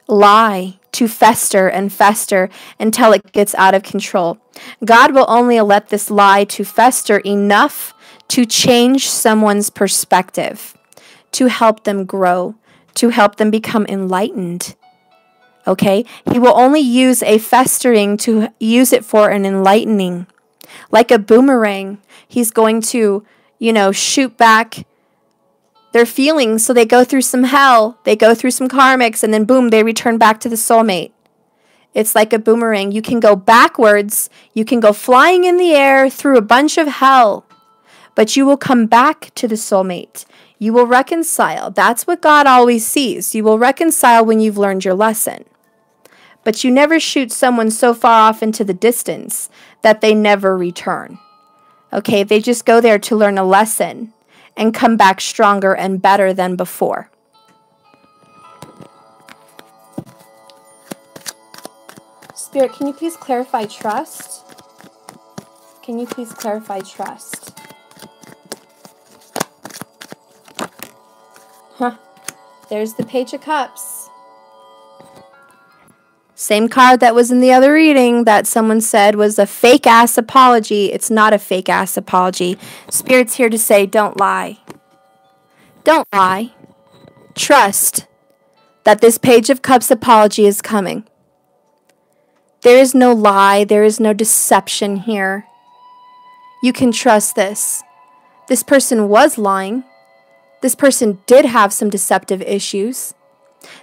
lie to fester and fester until it gets out of control. God will only let this lie to fester enough to change someone's perspective, to help them grow, to help them become enlightened. Okay? He will only use a festering to use it for an enlightening. Like a boomerang, he's going to, shoot back their feelings, so they go through some hell, they go through some karmics, and then boom, they return back to the soulmate. It's like a boomerang. You can go backwards, you can go flying in the air through a bunch of hell, but you will come back to the soulmate. You will reconcile. That's what God always sees. You will reconcile when you've learned your lesson. But you never shoot someone so far off into the distance that they never return. Okay, they just go there to learn a lesson and come back stronger and better than before. Spirit, can you please clarify trust? Can you please clarify trust? There's the Page of Cups. Same card that was in the other reading that someone said was a fake-ass apology. It's not a fake-ass apology. Spirit's here to say, don't lie. Don't lie. Trust that this Page of Cups apology is coming. There is no lie. There is no deception here. You can trust this. This person was lying. This person did have some deceptive issues.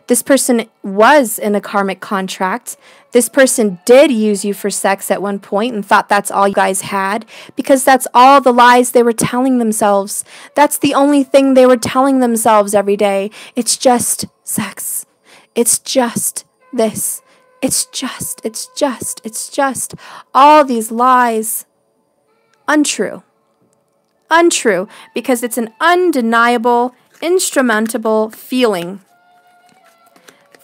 This person was in a karmic contract. This person did use you for sex at one point and thought that's all you guys had, because that's all the lies they were telling themselves. That's the only thing they were telling themselves every day. It's just sex. It's just this. It's just. All these lies. Untrue. Untrue, because it's an undeniable, instrumentable feeling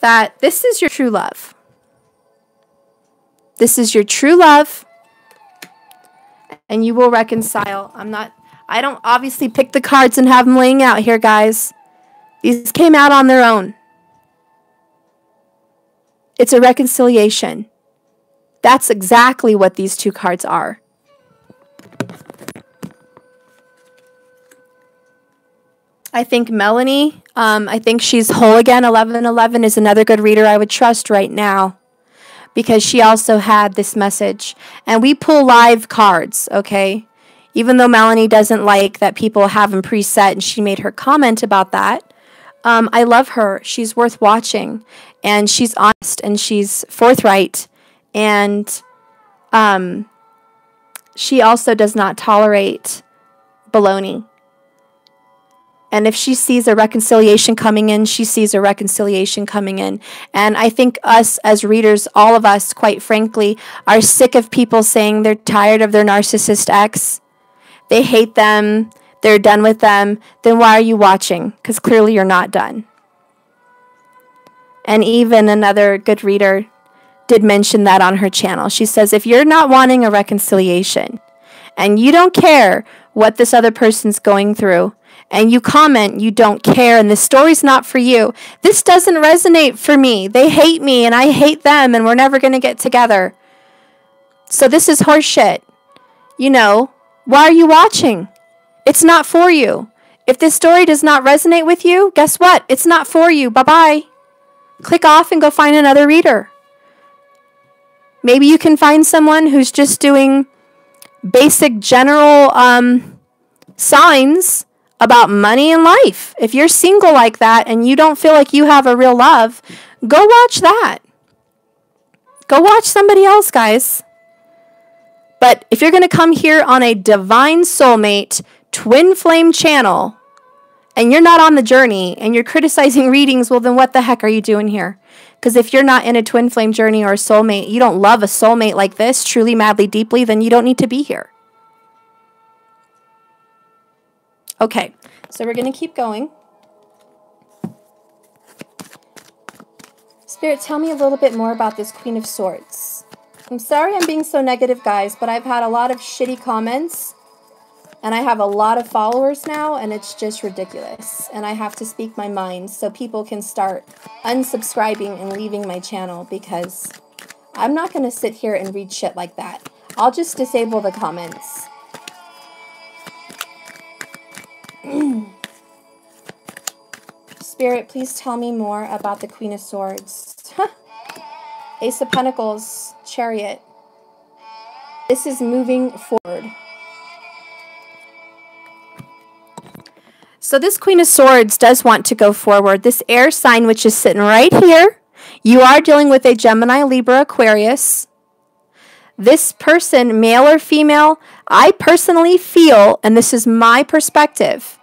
that this is your true love. This is your true love, and you will reconcile. I don't obviously pick the cards and have them laying out here, guys. These came out on their own. It's a reconciliation. That's exactly what these two cards are. I think Melanie, I think she's whole again. 1111 is another good reader I would trust right now, because she also had this message. And we pull live cards, okay? Even though Melanie doesn't like that people have them preset, and she made her comment about that. I love her. She's worth watching, and she's honest, and she's forthright, and she also does not tolerate baloney. And if she sees a reconciliation coming in, she sees a reconciliation coming in. And I think us as readers, all of us, quite frankly, are sick of people saying they're tired of their narcissist ex. They hate them. They're done with them. Then why are you watching? Because clearly you're not done. And even another good reader did mention that on her channel. She says, if you're not wanting a reconciliation and you don't care what this other person's going through, and you comment you don't care and the story's not for you, this doesn't resonate for me. They hate me and I hate them and we're never going to get together. So this is horseshit. You know, why are you watching? It's not for you. If this story does not resonate with you, guess what? It's not for you. Bye-bye. Click off and go find another reader. Maybe you can find someone who's just doing basic general signs about money and life. If you're single like that and you don't feel like you have a real love, go watch that. Go watch somebody else, guys. But if you're going to come here on a divine soulmate twin flame channel and you're not on the journey and you're criticizing readings, well, then what the heck are you doing here? Because if you're not in a twin flame journey or a soulmate, you don't love a soulmate like this, truly, madly, deeply, then you don't need to be here. Okay, so we're going to keep going. Spirit, tell me a little bit more about this Queen of Swords. I'm sorry I'm being so negative, guys, but I've had a lot of shitty comments, and I have a lot of followers now, and it's just ridiculous. And I have to speak my mind so people can start unsubscribing and leaving my channel, because I'm not going to sit here and read shit like that. I'll just disable the comments. Spirit, please tell me more about the Queen of Swords. Ace of Pentacles, Chariot. This is moving forward. So this Queen of Swords does want to go forward. This air sign, which is sitting right here, you are dealing with a Gemini, Libra, Aquarius. This person, male or female, I personally feel, and this is my perspective,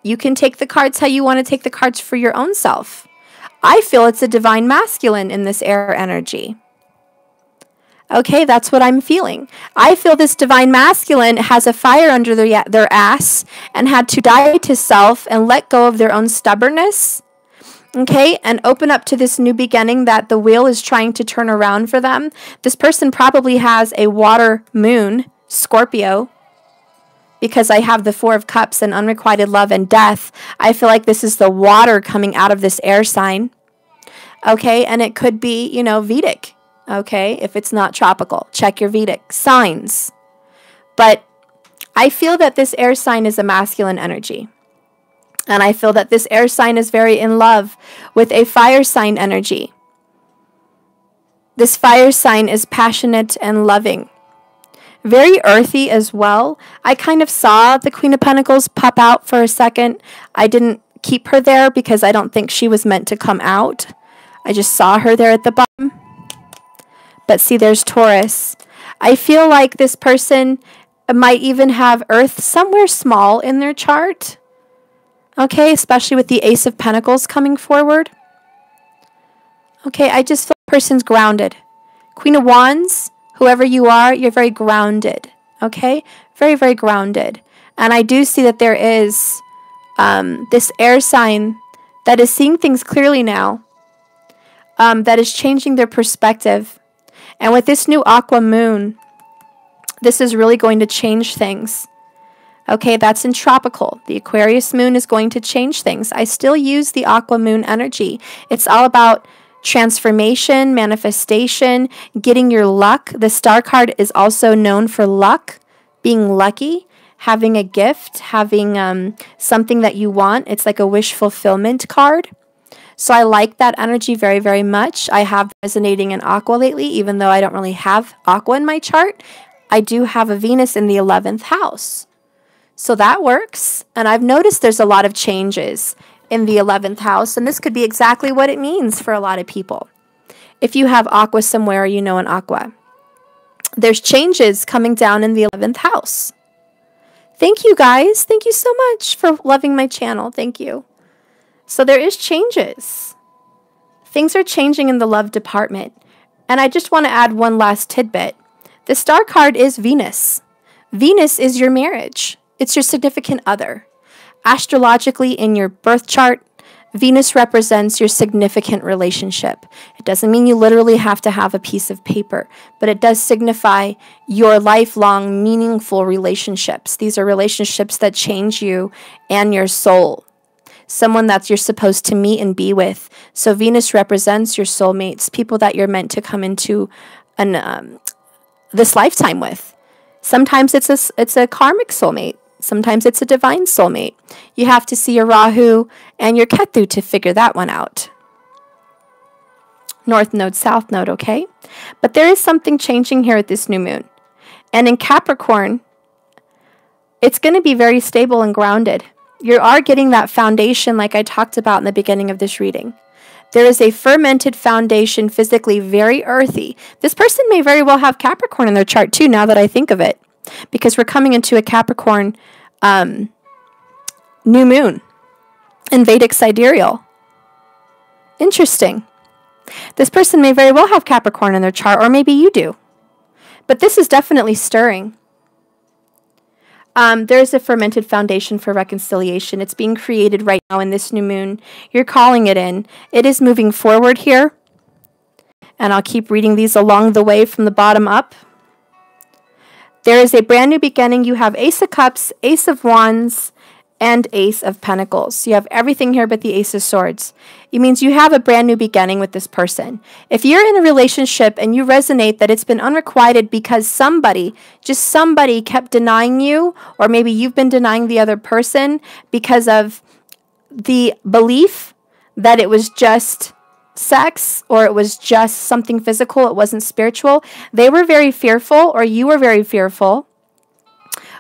you can take the cards how you want to take the cards for your own self. I feel it's a divine masculine in this air energy. Okay, that's what I'm feeling. I feel this divine masculine has a fire under their ass and had to die to self and let go of their own stubbornness. Okay, and open up to this new beginning that the wheel is trying to turn around for them. This person probably has a water moon, Scorpio, because I have the Four of Cups and unrequited love and death. I feel like this is the water coming out of this air sign. Okay, and it could be, you know, Vedic. Okay, if it's not tropical, check your Vedic signs. But I feel that this air sign is a masculine energy. And I feel that this air sign is very in love with a fire sign energy. This fire sign is passionate and loving. Very earthy as well. I kind of saw the Queen of Pentacles pop out for a second. I didn't keep her there because I don't think she was meant to come out. I just saw her there at the bottom. But see, there's Taurus. I feel like this person might even have Earth somewhere small in their chart. Okay, especially with the Ace of Pentacles coming forward. Okay, I just feel the person's grounded. Queen of Wands, whoever you are, you're very grounded. Okay, very, very grounded. And I do see that there is this air sign that is seeing things clearly now, that is changing their perspective. And with this new Aqua moon, this is really going to change things. Okay, that's in tropical. The Aquarius moon is going to change things. I still use the Aqua moon energy. It's all about transformation, manifestation, getting your luck. The star card is also known for luck, being lucky, having a gift, having something that you want. It's like a wish fulfillment card. So I like that energy very, very much. I have resonating in Aqua lately, even though I don't really have Aqua in my chart. I do have a Venus in the 11th house. So that works. And I've noticed there's a lot of changes in the 11th house. And this could be exactly what it means for a lot of people. If you have Aqua somewhere, you know an Aqua. There's changes coming down in the 11th house. Thank you, guys. Thank you so much for loving my channel. Thank you. So there is changes. Things are changing in the love department. And I just want to add one last tidbit. The star card is Venus. Venus is your marriage. It's your significant other. Astrologically, in your birth chart, Venus represents your significant relationship. It doesn't mean you literally have to have a piece of paper, but it does signify your lifelong, meaningful relationships. These are relationships that change you and your soul. Someone that you're supposed to meet and be with. So Venus represents your soulmates, people that you're meant to come into this lifetime with. Sometimes it's a karmic soulmate. Sometimes it's a divine soulmate. You have to see your Rahu and your Ketu to figure that one out. North node, south node, okay? But there is something changing here at this new moon. And in Capricorn, it's going to be very stable and grounded. You are getting that foundation like I talked about in the beginning of this reading. There is a fermented foundation, physically very earthy. This person may very well have Capricorn in their chart too, now that I think of it. Because we're coming into a Capricorn new moon in Vedic sidereal. Interesting. This person may very well have Capricorn in their chart, or maybe you do. But this is definitely stirring. There is a fermented foundation for reconciliation. It's being created right now in this new moon. You're calling it in. It is moving forward here. And I'll keep reading these along the way from the bottom up. There is a brand new beginning. You have Ace of Cups, Ace of Wands, and Ace of Pentacles. You have everything here but the Ace of Swords. It means you have a brand new beginning with this person. If you're in a relationship and you resonate that it's been unrequited because somebody, just somebody kept denying you, or maybe you've been denying the other person because of the belief that it was just sex or it was just something physical, it wasn't spiritual. They were very fearful, or you were very fearful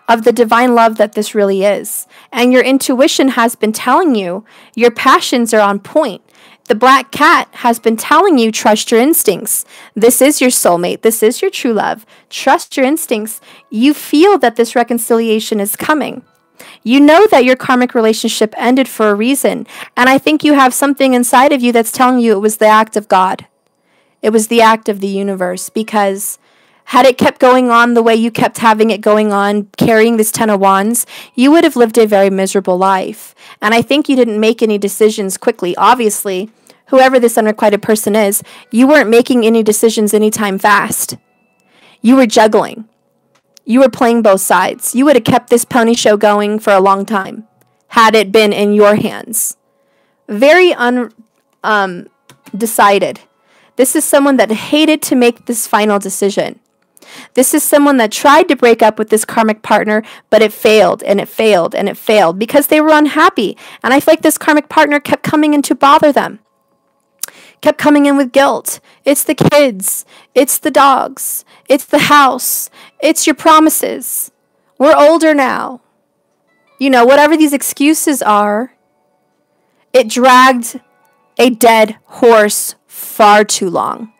of the divine love that this really is. And your intuition has been telling you your passions are on point. The black cat has been telling you, trust your instincts. This is your soulmate. This is your true love. Trust your instincts. You feel that this reconciliation is coming. You know that your karmic relationship ended for a reason. And I think you have something inside of you that's telling you it was the act of God. It was the act of the universe, because had it kept going on the way you kept having it going on, carrying this Ten of Wands, you would have lived a very miserable life. And I think you didn't make any decisions quickly. Obviously, whoever this unrequited person is, you weren't making any decisions anytime fast. You were juggling. You were playing both sides. You would have kept this pony show going for a long time had it been in your hands. Very undecided. This is someone that hated to make this final decision. This is someone that tried to break up with this karmic partner, but it failed and it failed and it failed because they were unhappy. And I feel like this karmic partner kept coming in to bother them. Kept coming in with guilt. It's the kids. It's the dogs. It's the house. It's your promises. We're older now. You know, whatever these excuses are, it dragged a dead horse far too long.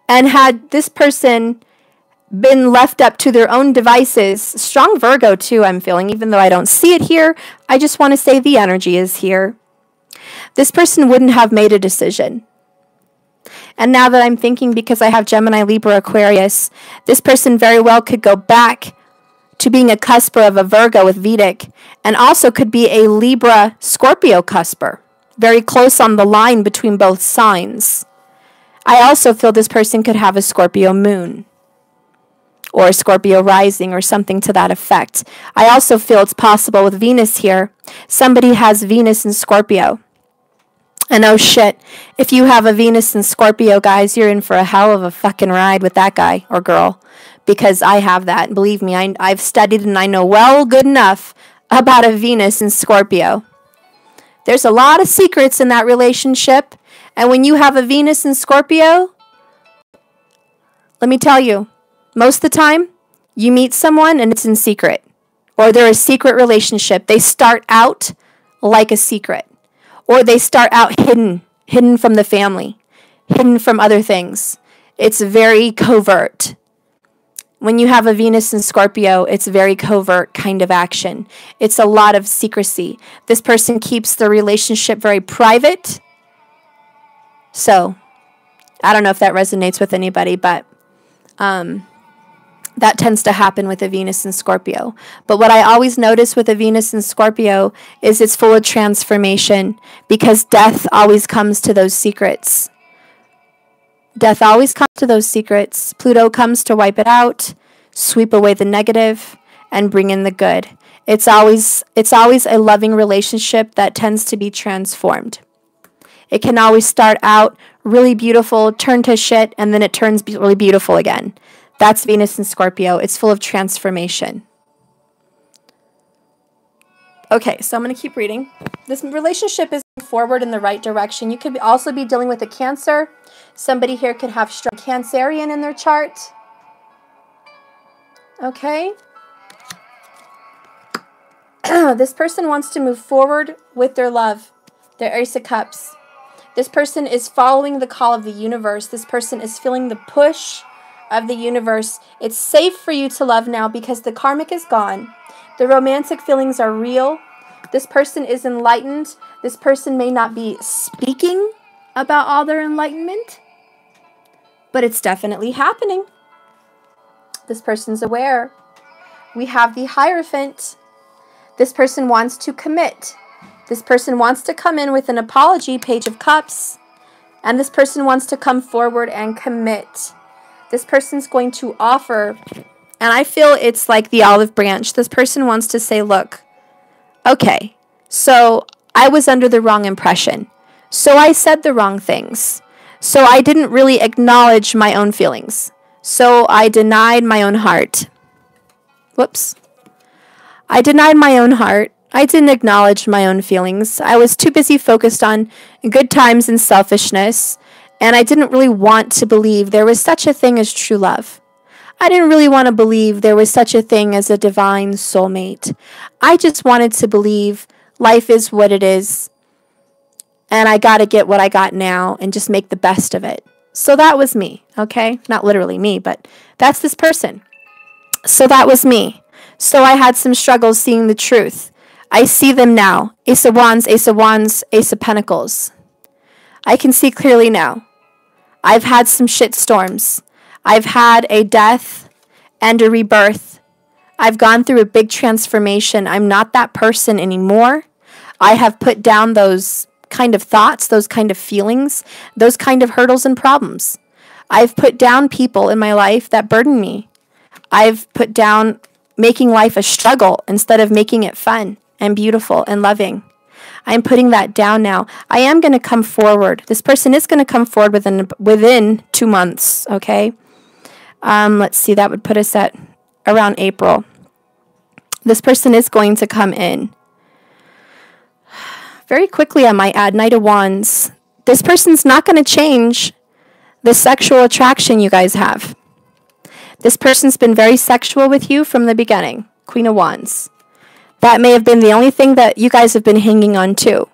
And had this person been left up to their own devices, strong Virgo too, I'm feeling, even though I don't see it here, I just want to say the energy is here. This person wouldn't have made a decision. And now that I'm thinking, because I have Gemini, Libra, Aquarius, this person very well could go back to being a cusper of a Virgo with Vedic, and also could be a Libra, Scorpio cusper, very close on the line between both signs. I also feel this person could have a Scorpio moon, or a Scorpio rising, or something to that effect. I also feel it's possible with Venus here. Somebody has Venus in Scorpio. And oh shit, if you have a Venus in Scorpio, guys, you're in for a hell of a fucking ride with that guy or girl. Because I have that. Believe me, I've studied and I know well good enough about a Venus in Scorpio. There's a lot of secrets in that relationship. And when you have a Venus in Scorpio, let me tell you, most of the time, you meet someone and it's in secret. Or they're a secret relationship. They start out like a secret. Or they start out hidden from the family, hidden from other things. It's very covert. when you have a Venus in Scorpio, it's very covert kind of action. It's a lot of secrecy. This person keeps the relationship very private. So, I don't know if that resonates with anybody, but that tends to happen with a Venus in Scorpio. But what I always notice with a Venus in Scorpio is it's full of transformation, because death always comes to those secrets. Death always comes to those secrets. Pluto comes to wipe it out, sweep away the negative, and bring in the good. It's always a loving relationship that tends to be transformed. It can always start out really beautiful, turn to shit, and then it turns really beautiful again. That's Venus in Scorpio. It's full of transformation. Okay, so I'm going to keep reading. This relationship is forward in the right direction. You could also be dealing with a Cancer. Somebody here could have strong Cancerian in their chart. Okay. This person wants to move forward with their love, their Ace of Cups. This person is following the call of the universe. This person is feeling the push of the universe. It's safe for you to love now because the karmic is gone. The romantic feelings are real. This person is enlightened. This person may not be speaking about all their enlightenment, but it's definitely happening. This person's aware. We have the Hierophant. This person wants to commit. This person wants to come in with an apology, Page of Cups, and this person wants to come forward and commit. This person's going to offer, and I feel it's like the olive branch. This person wants to say, look, okay, so I was under the wrong impression. So I said the wrong things. So I didn't really acknowledge my own feelings. So I denied my own heart. Whoops. I denied my own heart. I didn't acknowledge my own feelings. I was too busy focused on good times and selfishness. And I didn't really want to believe there was such a thing as true love. I didn't really want to believe there was such a thing as a divine soulmate. I just wanted to believe life is what it is. And I got to get what I got now and just make the best of it. So that was me, okay? Not literally me, but that's this person. So that was me. So I had some struggles seeing the truth. I see them now. Ace of Wands, Ace of Wands, Ace of Pentacles. I can see clearly now. I've had some shit storms. I've had a death and a rebirth. I've gone through a big transformation. I'm not that person anymore. I have put down those kind of thoughts, those kind of feelings, those kind of hurdles and problems. I've put down people in my life that burden me. I've put down making life a struggle instead of making it fun and beautiful and loving. I'm putting that down now. I am going to come forward. This person is going to come forward within 2 months, okay? Let's see, that would put us at around April. This person is going to come in. Very quickly, I might add, Knight of Wands. This person's not going to change the sexual attraction you guys have. This person's been very sexual with you from the beginning. Queen of Wands. That may have been the only thing that you guys have been hanging on to.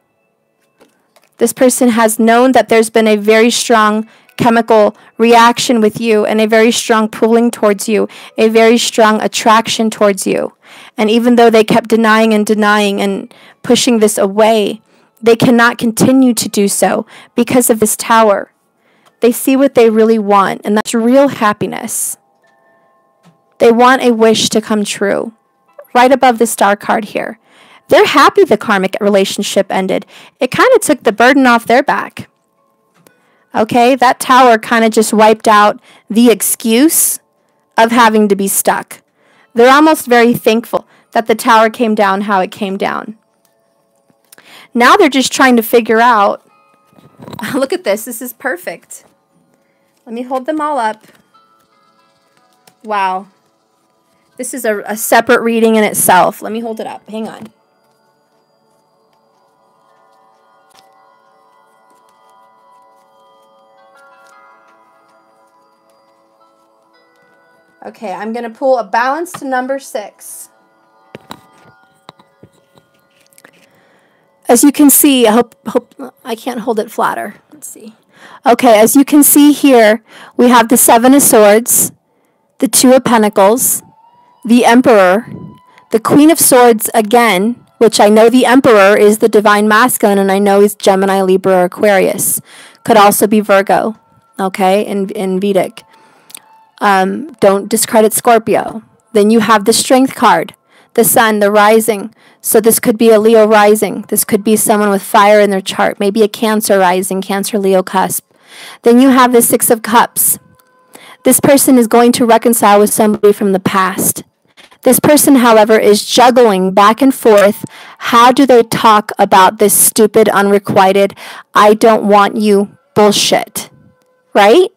This person has known that there's been a very strong chemical reaction with you and a very strong pulling towards you, a very strong attraction towards you. And even though they kept denying and pushing this away, they cannot continue to do so because of this Tower. They see what they really want, and that's real happiness. They want a wish to come true. Right above the Star card here. They're happy the karmic relationship ended. It kind of took the burden off their back. Okay, that Tower kind of just wiped out the excuse of having to be stuck. They're almost very thankful that the Tower came down how it came down. Now they're just trying to figure out, look at this, this is perfect. Let me hold them all up. Wow. This is a separate reading in itself. Let me hold it up. Hang on. Okay, I'm going to pull a balance to number 6. As you can see, I hope I can't hold it flatter. Let's see. Okay, as you can see here, we have the 7 of Swords. the Two of Pentacles, the Emperor, the Queen of Swords again, which I know the Emperor is the divine masculine, and I know he's Gemini, Libra, or Aquarius. Could also be Virgo, okay, in Vedic. Don't discredit Scorpio. Then you have the Strength card, the Sun, the Rising. So this could be a Leo rising. This could be someone with fire in their chart, maybe a Cancer rising, Cancer, Leo cusp. Then you have the Six of Cups. This person is going to reconcile with somebody from the past. This person, however, is juggling back and forth. How do they talk about this stupid, unrequited, I don't want you bullshit? Right?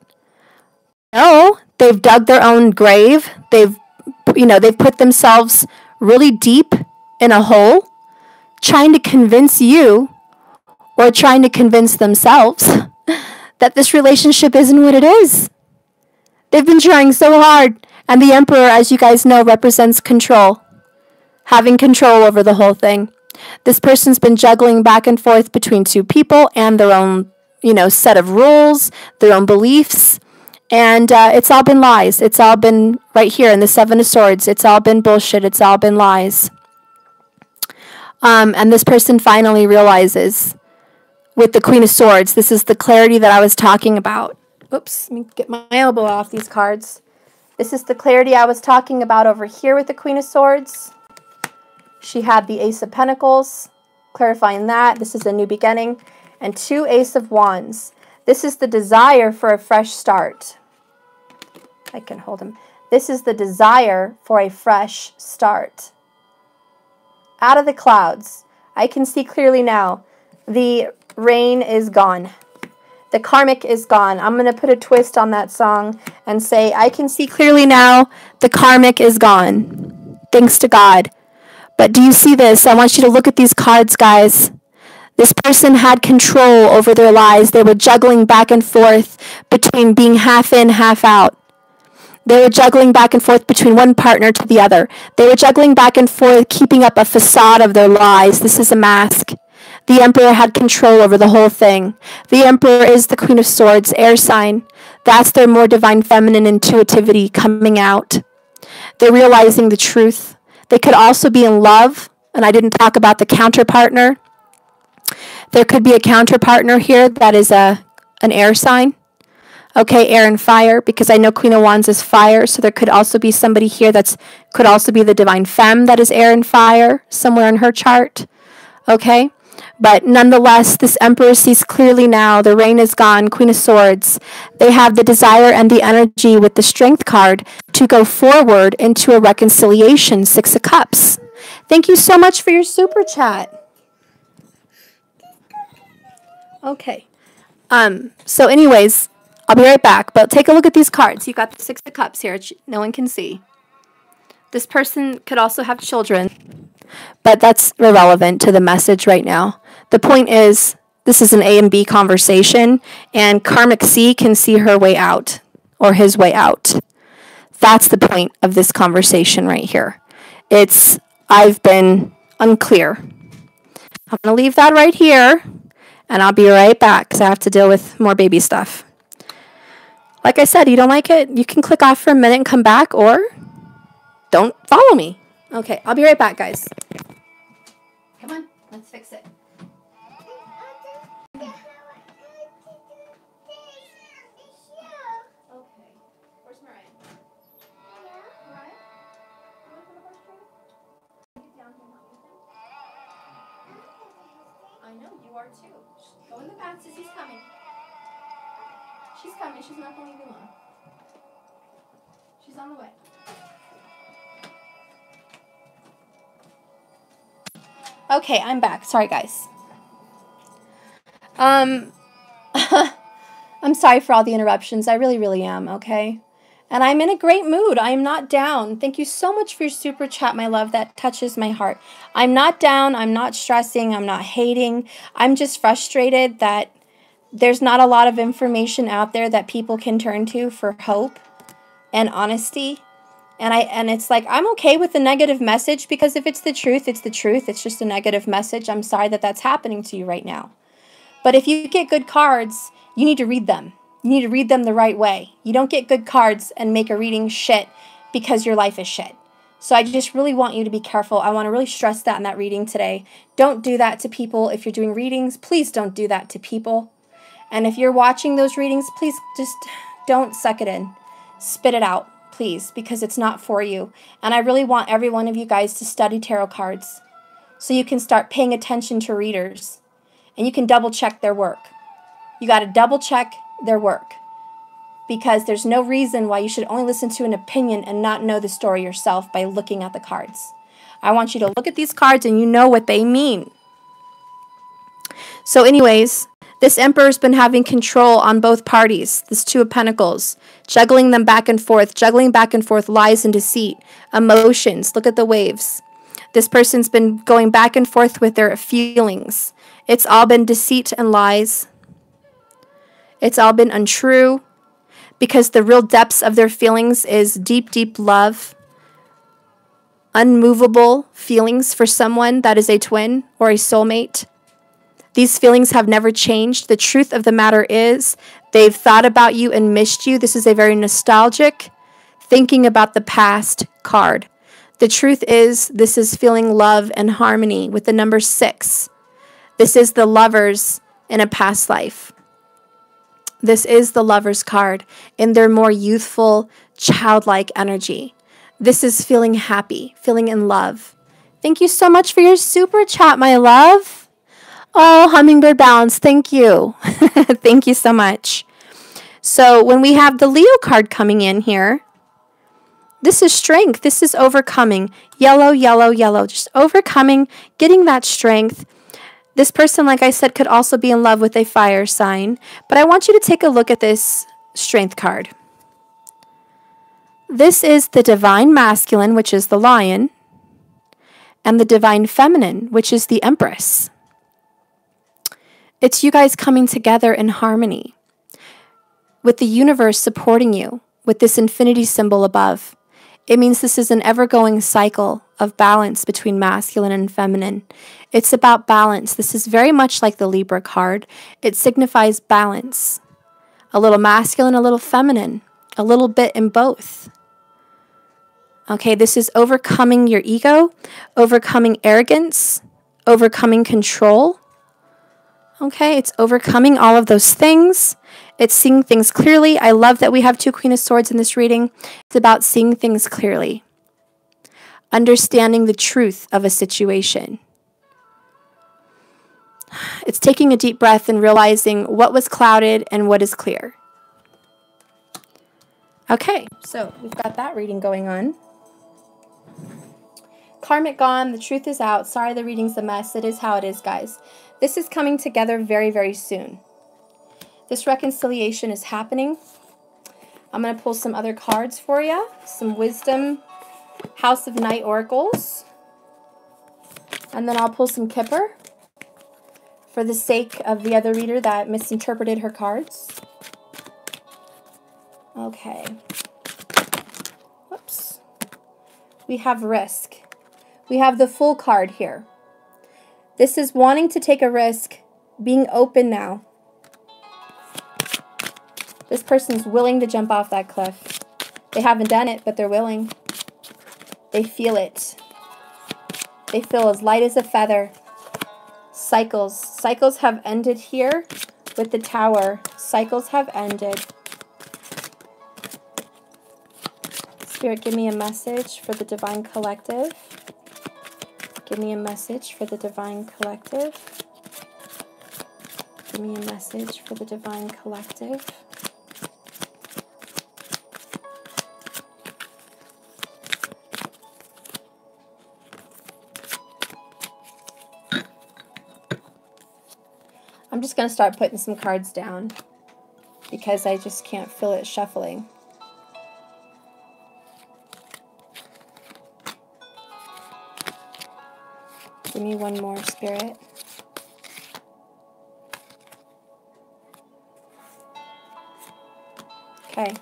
No, they've dug their own grave. They've put themselves really deep in a hole, trying to convince you or trying to convince themselves that this relationship isn't what it is. They've been trying so hard. And the Emperor, as you guys know, represents control. Having control over the whole thing. This person's been juggling back and forth between two people and their own, set of rules, their own beliefs. And it's all been lies. It's all been right here in the Seven of Swords. It's all been bullshit. It's all been lies. And this person finally realizes with the Queen of Swords, this is the clarity that I was talking about. Oops, let me get my elbow off these cards. This is the clarity I was talking about over here with the Queen of Swords. She had the Ace of Pentacles, clarifying that. This is a new beginning. And 2 Ace of Wands. This is the desire for a fresh start. I can hold him. This is the desire for a fresh start. Out of the clouds. I can see clearly now. The rain is gone. The karmic is gone. I'm going to put a twist on that song and say, I can see clearly now, the karmic is gone. Thanks to God. But do you see this? I want you to look at these cards, guys. This person had control over their lives. They were juggling back and forth between being half in, half out. They were juggling back and forth between one partner to the other. They were juggling back and forth, keeping up a facade of their lies. This is a mask. The Emperor had control over the whole thing. The Emperor is the Queen of Swords, air sign. That's their more divine feminine intuitivity coming out. They're realizing the truth. They could also be in love, and I didn't talk about the counterpartner. There could be a counterpartner here that is an air sign. Okay, air and fire, because I know Queen of Wands is fire, so there could also be somebody here could also be the divine femme that is air and fire somewhere in her chart. Okay? But nonetheless, this Emperor sees clearly now. The rain is gone. Queen of Swords. They have the desire and the energy with the Strength card to go forward into a reconciliation. 6 of Cups. Thank you so much for your super chat. Okay. So anyways, I'll be right back. But take a look at these cards. You got the 6 of Cups here. No one can see. This person could also have children. But that's irrelevant to the message right now. The point is, this is an A and B conversation, and Karmic C can see her way out, or his way out. That's the point of this conversation right here. I've been unclear. I'm going to leave that right here, and I'll be right back, because I have to deal with more baby stuff. Like I said, you don't like it, you can click off for a minute and come back, or don't follow me. Okay, I'll be right back, guys. Come on, let's fix it. Okay. Where's Mariah? Mariah? You want to go to horse training? Get down here and help me then. I know, you are too. Go in the bath, Sissy's coming. She's coming, she's not going to leave you alone. She's on the way. Okay, I'm back. Sorry, guys. I'm sorry for all the interruptions. I really, really am, okay? And I'm in a great mood. I am not down. Thank you so much for your super chat, my love. That touches my heart. I'm not down. I'm not stressing. I'm not hating. I'm just frustrated that there's not a lot of information out there that people can turn to for hope and honesty. And it's like, I'm okay with the negative message, because if it's the truth, it's the truth. It's just a negative message. I'm sorry that that's happening to you right now. But if you get good cards, you need to read them. You need to read them the right way. You don't get good cards and make a reading shit because your life is shit. So I just really want you to be careful. I want to really stress that in that reading today. Don't do that to people. If you're doing readings, please don't do that to people. And if you're watching those readings, please just don't suck it in. Spit it out, please, because it's not for you. And I really want every one of you guys to study tarot cards so you can start paying attention to readers and you can double check their work. You got to double check their work, because there's no reason why you should only listen to an opinion and not know the story yourself by looking at the cards. I want you to look at these cards and you know what they mean. So anyways, this Emperor's been having control on both parties, this Two of Pentacles, juggling them back and forth lies and deceit, emotions. Look at the waves. This person's been going back and forth with their feelings. It's all been deceit and lies. It's all been untrue, because the real depths of their feelings is deep, deep love, unmovable feelings for someone that is a twin or a soulmate. These feelings have never changed. The truth of the matter is they've thought about you and missed you. This is a very nostalgic, thinking about the past card. The truth is this is feeling love and harmony with the number 6. This is the lovers in a past life. This is the Lover's card in their more youthful, childlike energy. This is feeling happy, feeling in love. Thank you so much for your super chat, my love. Oh, Hummingbird Balance, thank you. Thank you so much. So when we have the Leo card coming in here, this is strength. This is overcoming. Yellow, yellow, yellow. Just overcoming, getting that strength. This person, like I said, could also be in love with a fire sign. But I want you to take a look at this strength card. This is the Divine Masculine, which is the Lion, and the Divine Feminine, which is the Empress. It's you guys coming together in harmony, with the universe supporting you, with this infinity symbol above. It means this is an ever-going cycle of balance between masculine and feminine. It's about balance. This is very much like the Libra card. It signifies balance. A little masculine, a little feminine, a little bit in both. Okay, this is overcoming your ego, overcoming arrogance, overcoming control. Okay, it's overcoming all of those things. It's seeing things clearly. I love that we have 2 Queen of Swords in this reading. It's about seeing things clearly. Understanding the truth of a situation. It's taking a deep breath and realizing what was clouded and what is clear. Okay, so we've got that reading going on. Karmic gone, the truth is out. Sorry the reading's a mess. It is how it is, guys. This is coming together very, very soon. This reconciliation is happening. I'm going to pull some other cards for you. Some Wisdom House of Night Oracles. And then I'll pull some Kipper for the sake of the other reader that misinterpreted her cards. Okay. Whoops. We have risk. We have the Fool card here. This is wanting to take a risk, being open now. This person's willing to jump off that cliff. They haven't done it, but they're willing. They feel it. They feel as light as a feather. Cycles. Cycles have ended here with the Tower. Cycles have ended. Spirit, give me a message for the Divine Collective. Give me a message for the Divine Collective. Give me a message for the Divine Collective. I'm just going to start putting some cards down because I just can't feel it shuffling. Give me one more, Spirit. Okay.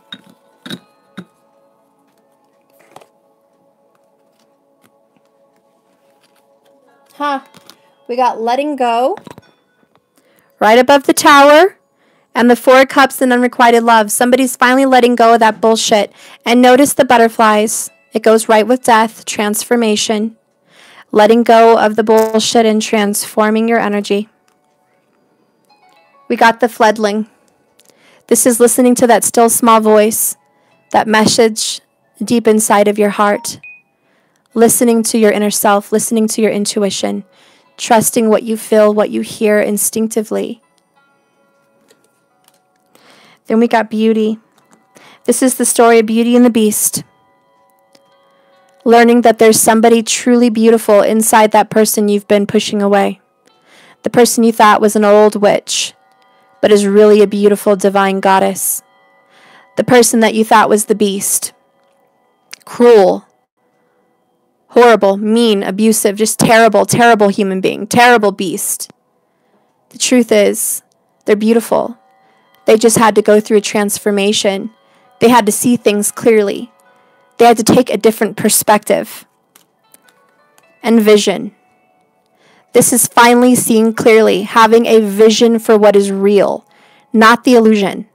We got letting go right above the Tower, And the Four of Cups and unrequited love. Somebody's finally letting go of that bullshit. And notice the butterflies. It goes right with death, transformation. Letting go of the bullshit and transforming your energy. We got the fledgling. This is listening to that still small voice, that message deep inside of your heart. Listening to your inner self, listening to your intuition, trusting what you feel, what you hear instinctively. Then we got beauty. This is the story of Beauty and the Beast. Learning that there's somebody truly beautiful inside that person you've been pushing away. The person you thought was an old witch, but is really a beautiful divine goddess. The person that you thought was the beast. Cruel, horrible, mean, abusive, just terrible, terrible human being, terrible beast. The truth is, they're beautiful. They just had to go through a transformation. They had to see things clearly. They had to take a different perspective and vision. This is finally seeing clearly, having a vision for what is real, not the illusion.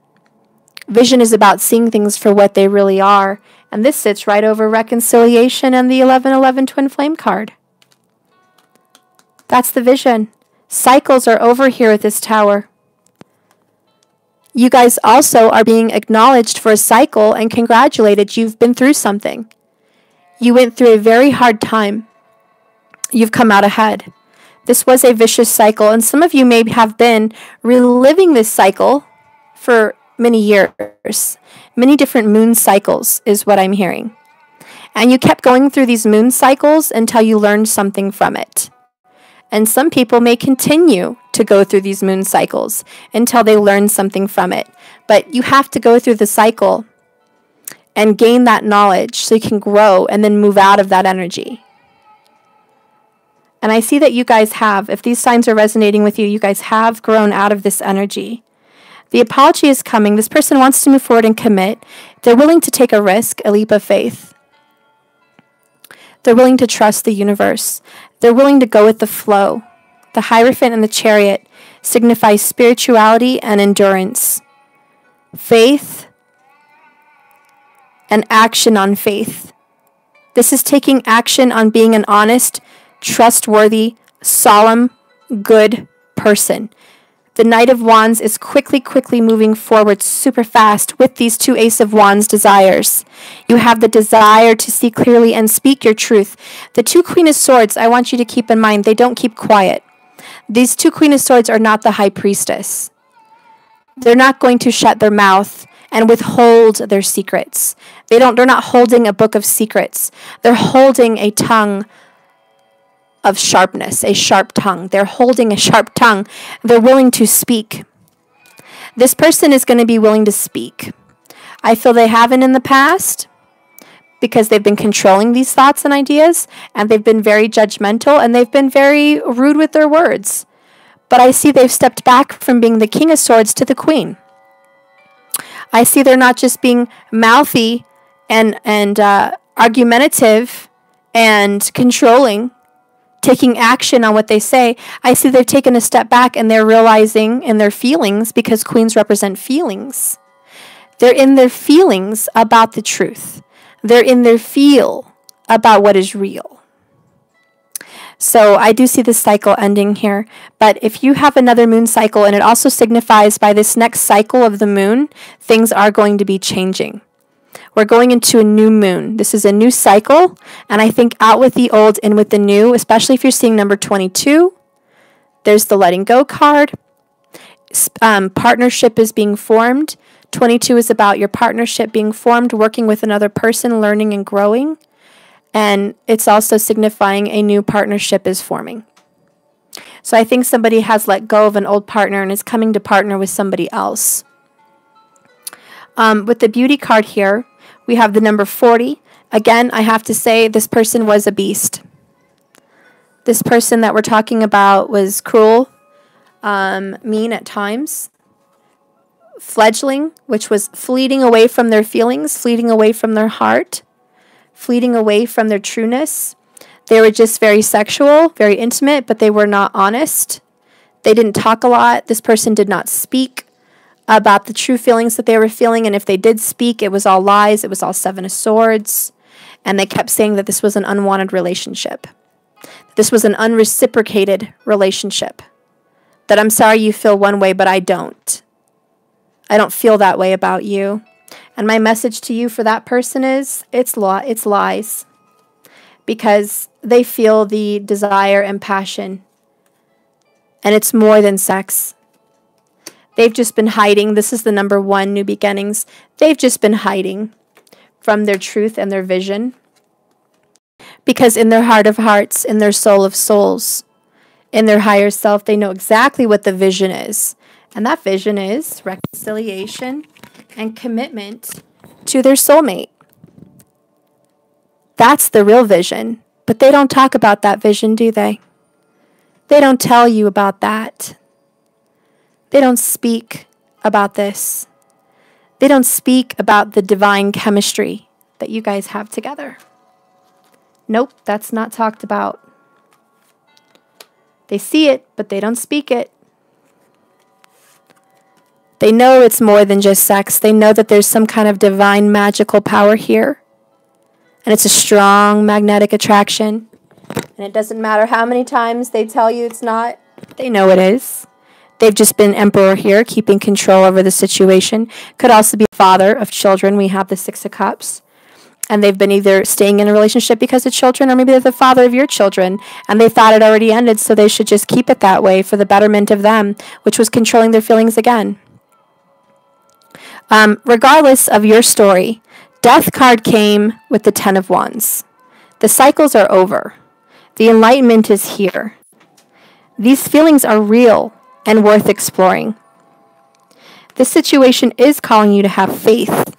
Vision is about seeing things for what they really are. And this sits right over reconciliation and the 1111 twin flame card. That's the vision. Cycles are over here at this tower. You guys also are being acknowledged for a cycle and congratulated. You've been through something. You went through a very hard time. You've come out ahead. This was a vicious cycle, and some of you may have been reliving this cycle for many years. Many different moon cycles is what I'm hearing. And you kept going through these moon cycles until you learned something from it. And some people may continue to go through these moon cycles until they learn something from it. But you have to go through the cycle and gain that knowledge so you can grow and then move out of that energy. And I see that you guys have, if these signs are resonating with you, you guys have grown out of this energy. The apology is coming. This person wants to move forward and commit. They're willing to take a risk, a leap of faith. They're willing to trust the universe. They're willing to go with the flow. The Hierophant and the Chariot signify spirituality and endurance. Faith and action on faith. This is taking action on being an honest, trustworthy, solemn, good person. The Knight of Wands is quickly moving forward super fast with these two Ace of Wands desires. You have the desire to see clearly and speak your truth. The two Queen of Swords, I want you to keep in mind, they don't keep quiet. These two Queen of Swords are not the High Priestess. They're not going to shut their mouth and withhold their secrets. They're not holding a book of secrets. They're holding a tongue of sharpness, a sharp tongue. They're holding a sharp tongue. They're willing to speak. This person is going to be willing to speak. I feel they haven't in the past because they've been controlling these thoughts and ideas, and they've been very judgmental, and they've been very rude with their words. But I see they've stepped back from being the King of Swords to the Queen. I see they're not just being mouthy and argumentative and controlling, taking action on what they say. I see they've taken a step back and they're realizing in their feelings, because queens represent feelings. They're in their feelings about the truth. They're in their feel about what is real. So I do see this cycle ending here. But if you have another moon cycle, and it also signifies by this next cycle of the moon, things are going to be changing. We're going into a new moon. This is a new cycle, and I think out with the old, in with the new, especially if you're seeing number 22. There's the letting go card. Partnership is being formed. 22 is about your partnership being formed, working with another person, learning and growing. And it's also signifying a new partnership is forming. So I think somebody has let go of an old partner and is coming to partner with somebody else. With the beauty card here, we have the number 40. Again, I have to say this person was a beast. This person that we're talking about was cruel, mean at times. Fledgling, which was fleeting away from their feelings, fleeting away from their heart, fleeting away from their trueness. They were just very sexual, very intimate, but they were not honest. They didn't talk a lot. This person did not speak. about the true feelings that they were feeling. And if they did speak, it was all lies. It was all Seven of Swords. And they kept saying that this was an unwanted relationship. This was an unreciprocated relationship. That I'm sorry you feel one way, but I don't. I don't feel that way about you. And my message to you for that person is, it's lies. Because they feel the desire and passion. And it's more than sex. They've just been hiding. This is the number 1, new beginnings. They've just been hiding from their truth and their vision. Because in their heart of hearts, in their soul of souls, in their higher self, they know exactly what the vision is. And that vision is reconciliation and commitment to their soulmate. That's the real vision. But they don't talk about that vision, do they? They don't tell you about that. They don't speak about this. They don't speak about the divine chemistry that you guys have together. Nope, that's not talked about. They see it, but they don't speak it. They know it's more than just sex. They know that there's some kind of divine magical power here. And it's a strong magnetic attraction. And it doesn't matter how many times they tell you it's not. They know it is. They've just been emperor here, keeping control over the situation. Could also be father of children. We have the 6 of Cups. And they've been either staying in a relationship because of children, or maybe they're the father of your children. And they thought it already ended, so they should just keep it that way for the betterment of them, which was controlling their feelings again. Regardless of your story, Death card came with the 10 of Wands. The cycles are over. The enlightenment is here. These feelings are real and worth exploring. This situation is calling you to have faith.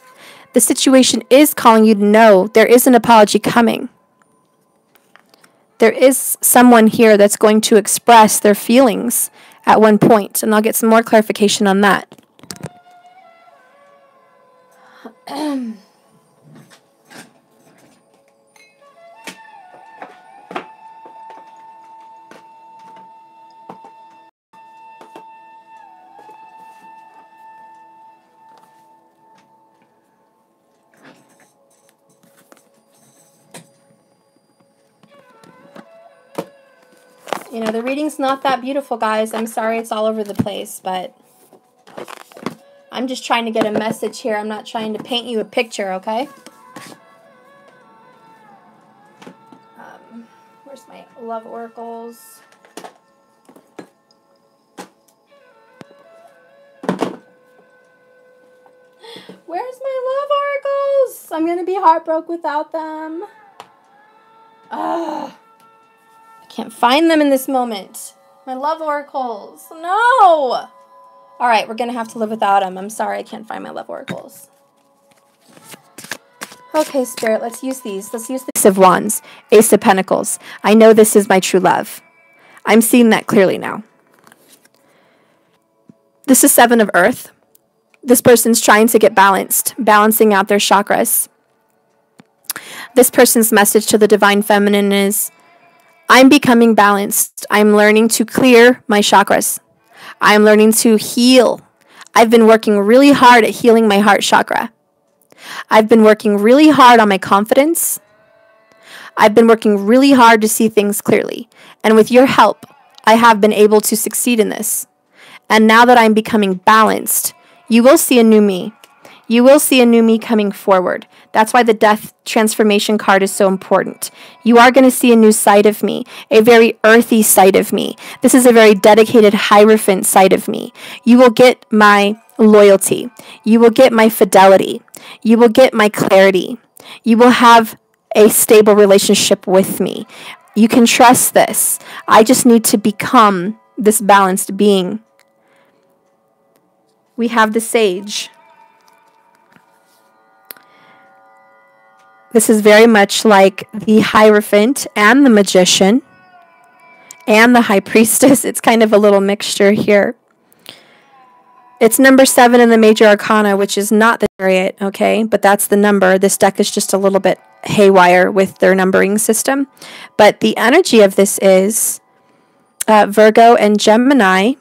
The situation is calling you to know there is an apology coming. There is someone here that's going to express their feelings at one point, and I'll get some more clarification on that. You know, the reading's not that beautiful, guys. I'm sorry it's all over the place, but I'm just trying to get a message here. I'm not trying to paint you a picture, okay? Where's my love oracles? Where's my love oracles? I'm going to be heartbroken without them. Ugh. Can't find them in this moment. My love oracles. No! All right, we're going to have to live without them. I'm sorry I can't find my love oracles. Okay, Spirit, let's use these. Let's use the Ace of Wands, Ace of Pentacles. I know this is my true love. I'm seeing that clearly now. This is 7 of Earth. This person's trying to get balanced, balancing out their chakras. This person's message to the Divine Feminine is, I'm becoming balanced. I'm learning to clear my chakras. I'm learning to heal. I've been working really hard at healing my heart chakra. I've been working really hard on my confidence. I've been working really hard to see things clearly. And with your help, I have been able to succeed in this. And now that I'm becoming balanced, you will see a new me. You will see a new me coming forward. That's why the Death Transformation card is so important. You are going to see a new side of me, a very earthy side of me. This is a very dedicated Hierophant side of me. You will get my loyalty. You will get my fidelity. You will get my clarity. You will have a stable relationship with me. You can trust this. I just need to become this balanced being. We have the Sage. This is very much like the Hierophant and the Magician and the High Priestess. It's kind of a little mixture here. It's number 7 in the Major Arcana, which is not the Chariot, okay? But that's the number. This deck is just a little bit haywire with their numbering system. But the energy of this is Virgo and Gemini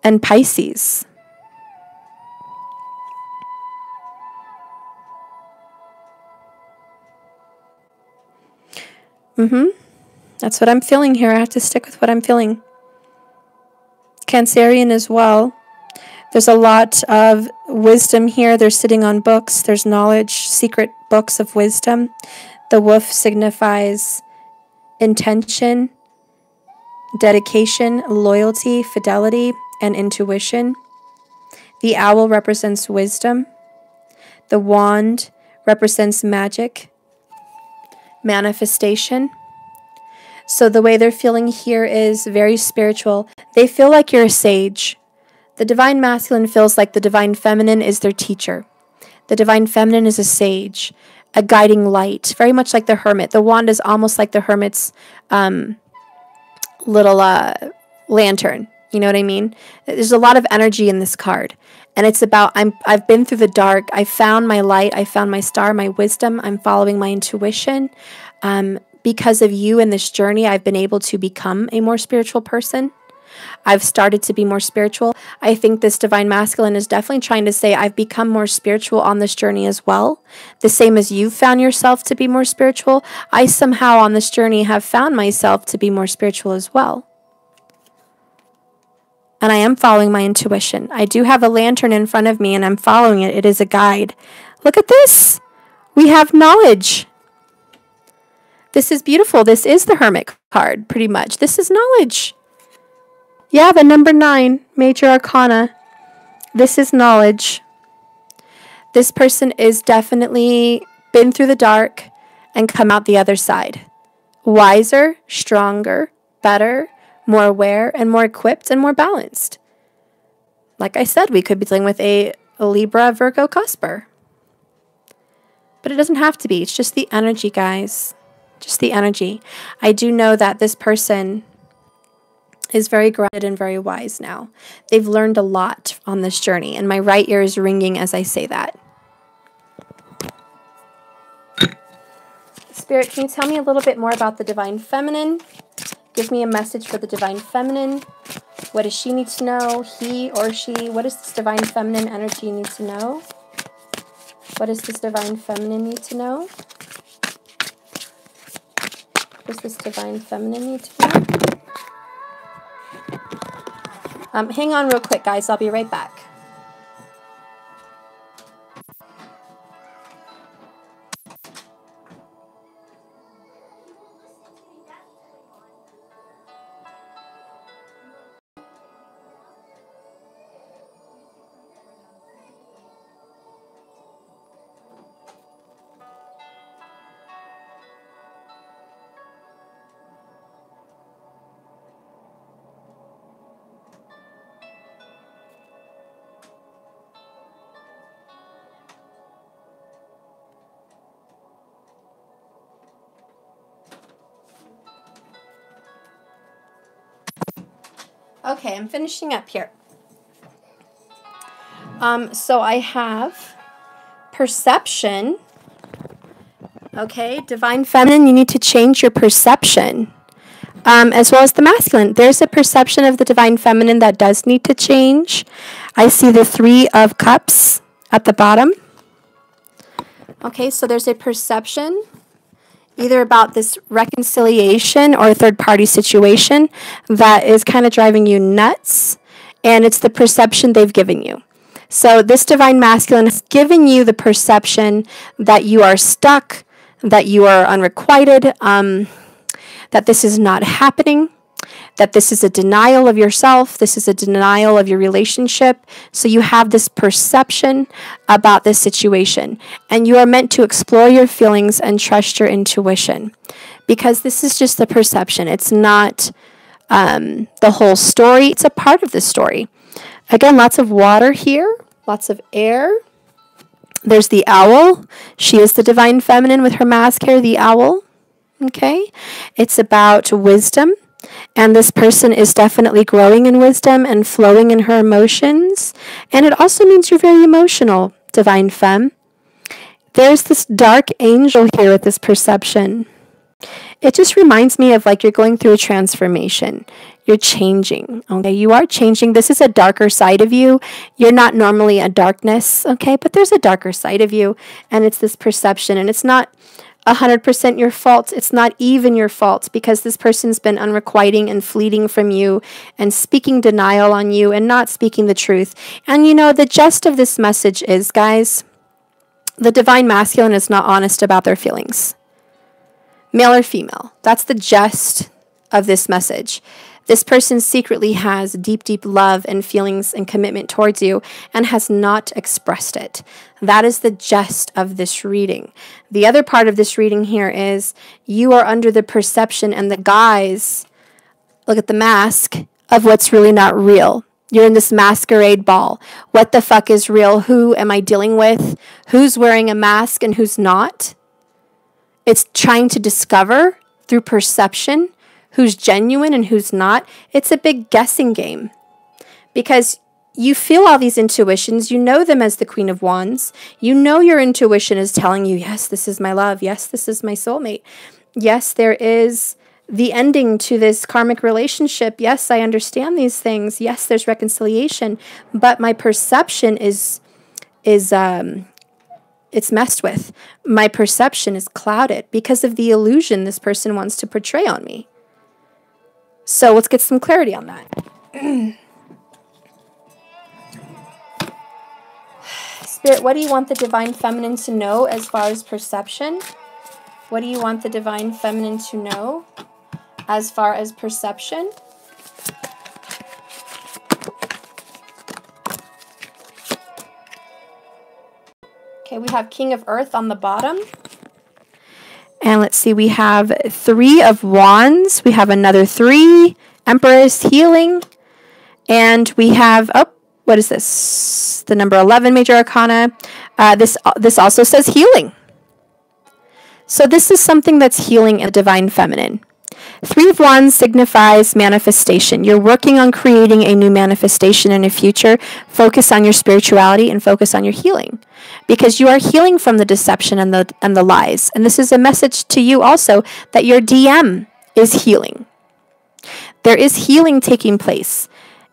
and Pisces. That's what I'm feeling here. I have to stick with what I'm feeling. Cancerian as well. There's a lot of wisdom here. They're sitting on books. There's knowledge, secret books of wisdom. The wolf signifies intention, dedication, loyalty, fidelity, and intuition. The owl represents wisdom. The wand represents magic, manifestation. So the way they're feeling here is very spiritual. They feel like you're a sage. The divine masculine feels like the divine feminine is their teacher. The divine feminine is a sage, a guiding light, very much like the hermit. The wand is almost like the hermit's little lantern. You know what I mean? There's a lot of energy in this card. And it's about, I've been through the dark. I found my light. I found my star, my wisdom. I'm following my intuition. Because of you in this journey, I've been able to become a more spiritual person. I've started to be more spiritual. I think this divine masculine is definitely trying to say I've become more spiritual on this journey as well. The same as you've found yourself to be more spiritual, I somehow on this journey have found myself to be more spiritual as well. And I am following my intuition. I do have a lantern in front of me and I'm following it. It is a guide. Look at this. We have knowledge. This is beautiful. This is the Hermit card, pretty much. This is knowledge. Yeah, the number 9, Major Arcana. This is knowledge. This person is definitely been through the dark and come out the other side. Wiser, stronger, better, more aware, and more equipped and more balanced. Like I said, we could be dealing with a Libra, Virgo, Cusper. But it doesn't have to be. It's just the energy, guys. Just the energy. I do know that this person is very grounded and very wise now. They've learned a lot on this journey, and my right ear is ringing as I say that. Spirit, can you tell me a little bit more about the Divine Feminine? Give me a message for the Divine Feminine. What does she need to know? He or she? What does this Divine Feminine energy need to know? What does this Divine Feminine need to know? What does this Divine Feminine need to know? Hang on real quick, guys. I'll be right back. Okay, I'm finishing up here. So I have perception. Okay, Divine Feminine, you need to change your perception. As well as the masculine. There's a perception of the Divine Feminine that does need to change. I see the 3 of Cups at the bottom. Okay, so there's a perception either about this reconciliation or a third-party situation that is kind of driving you nuts, and it's the perception they've given you. So this Divine Masculine is giving you the perception that you are stuck, that you are unrequited, that this is not happening, that this is a denial of yourself, this is a denial of your relationship. So you have this perception about this situation, and you are meant to explore your feelings and trust your intuition, because this is just the perception. It's not the whole story. It's a part of the story. Again, lots of water here, lots of air. There's the owl. She is the Divine Feminine with her mask here, the owl. Okay, it's about wisdom. And this person is definitely growing in wisdom and flowing in her emotions. And it also means you're very emotional, Divine Femme. There's this dark angel here with this perception. It just reminds me of like you're going through a transformation. You're changing, okay? You are changing. This is a darker side of you. You're not normally a darkness, okay? But there's a darker side of you, and it's this perception. And it's not 100% your fault. It's not even your fault, because this person's been unrequiting and fleeting from you and speaking denial on you and not speaking the truth. And you know, the gist of this message is, guys, the divine masculine is not honest about their feelings. Male or female. That's the gist of this message. This person secretly has deep, deep love and feelings and commitment towards you and has not expressed it. That is the gist of this reading. The other part of this reading here is you are under the perception and the guise, look at the mask, of what's really not real. You're in this masquerade ball. What the fuck is real? Who am I dealing with? Who's wearing a mask and who's not? It's trying to discover through perception who's genuine and who's not. It's a big guessing game, because you feel all these intuitions. You know them as the Queen of Wands. You know your intuition is telling you, yes, this is my love. Yes, this is my soulmate. Yes, there is the ending to this karmic relationship. Yes, I understand these things. Yes, there's reconciliation, but my perception is it's messed with. My perception is clouded because of the illusion this person wants to portray on me. So let's get some clarity on that. Spirit, what do you want the divine feminine to know as far as perception? What do you want the divine feminine to know as far as perception? Okay, we have King of Earth on the bottom. And let's see, we have 3 of Wands. We have another 3. Empress, healing. And we have, oh, what is this? The number 11 major arcana. This also says healing. So this is something that's healing in the divine feminine. 3 of Wands signifies manifestation. You're working on creating a new manifestation in a future. Focus on your spirituality and focus on your healing, because you are healing from the deception and the lies. And this is a message to you also that your DM is healing. There is healing taking place.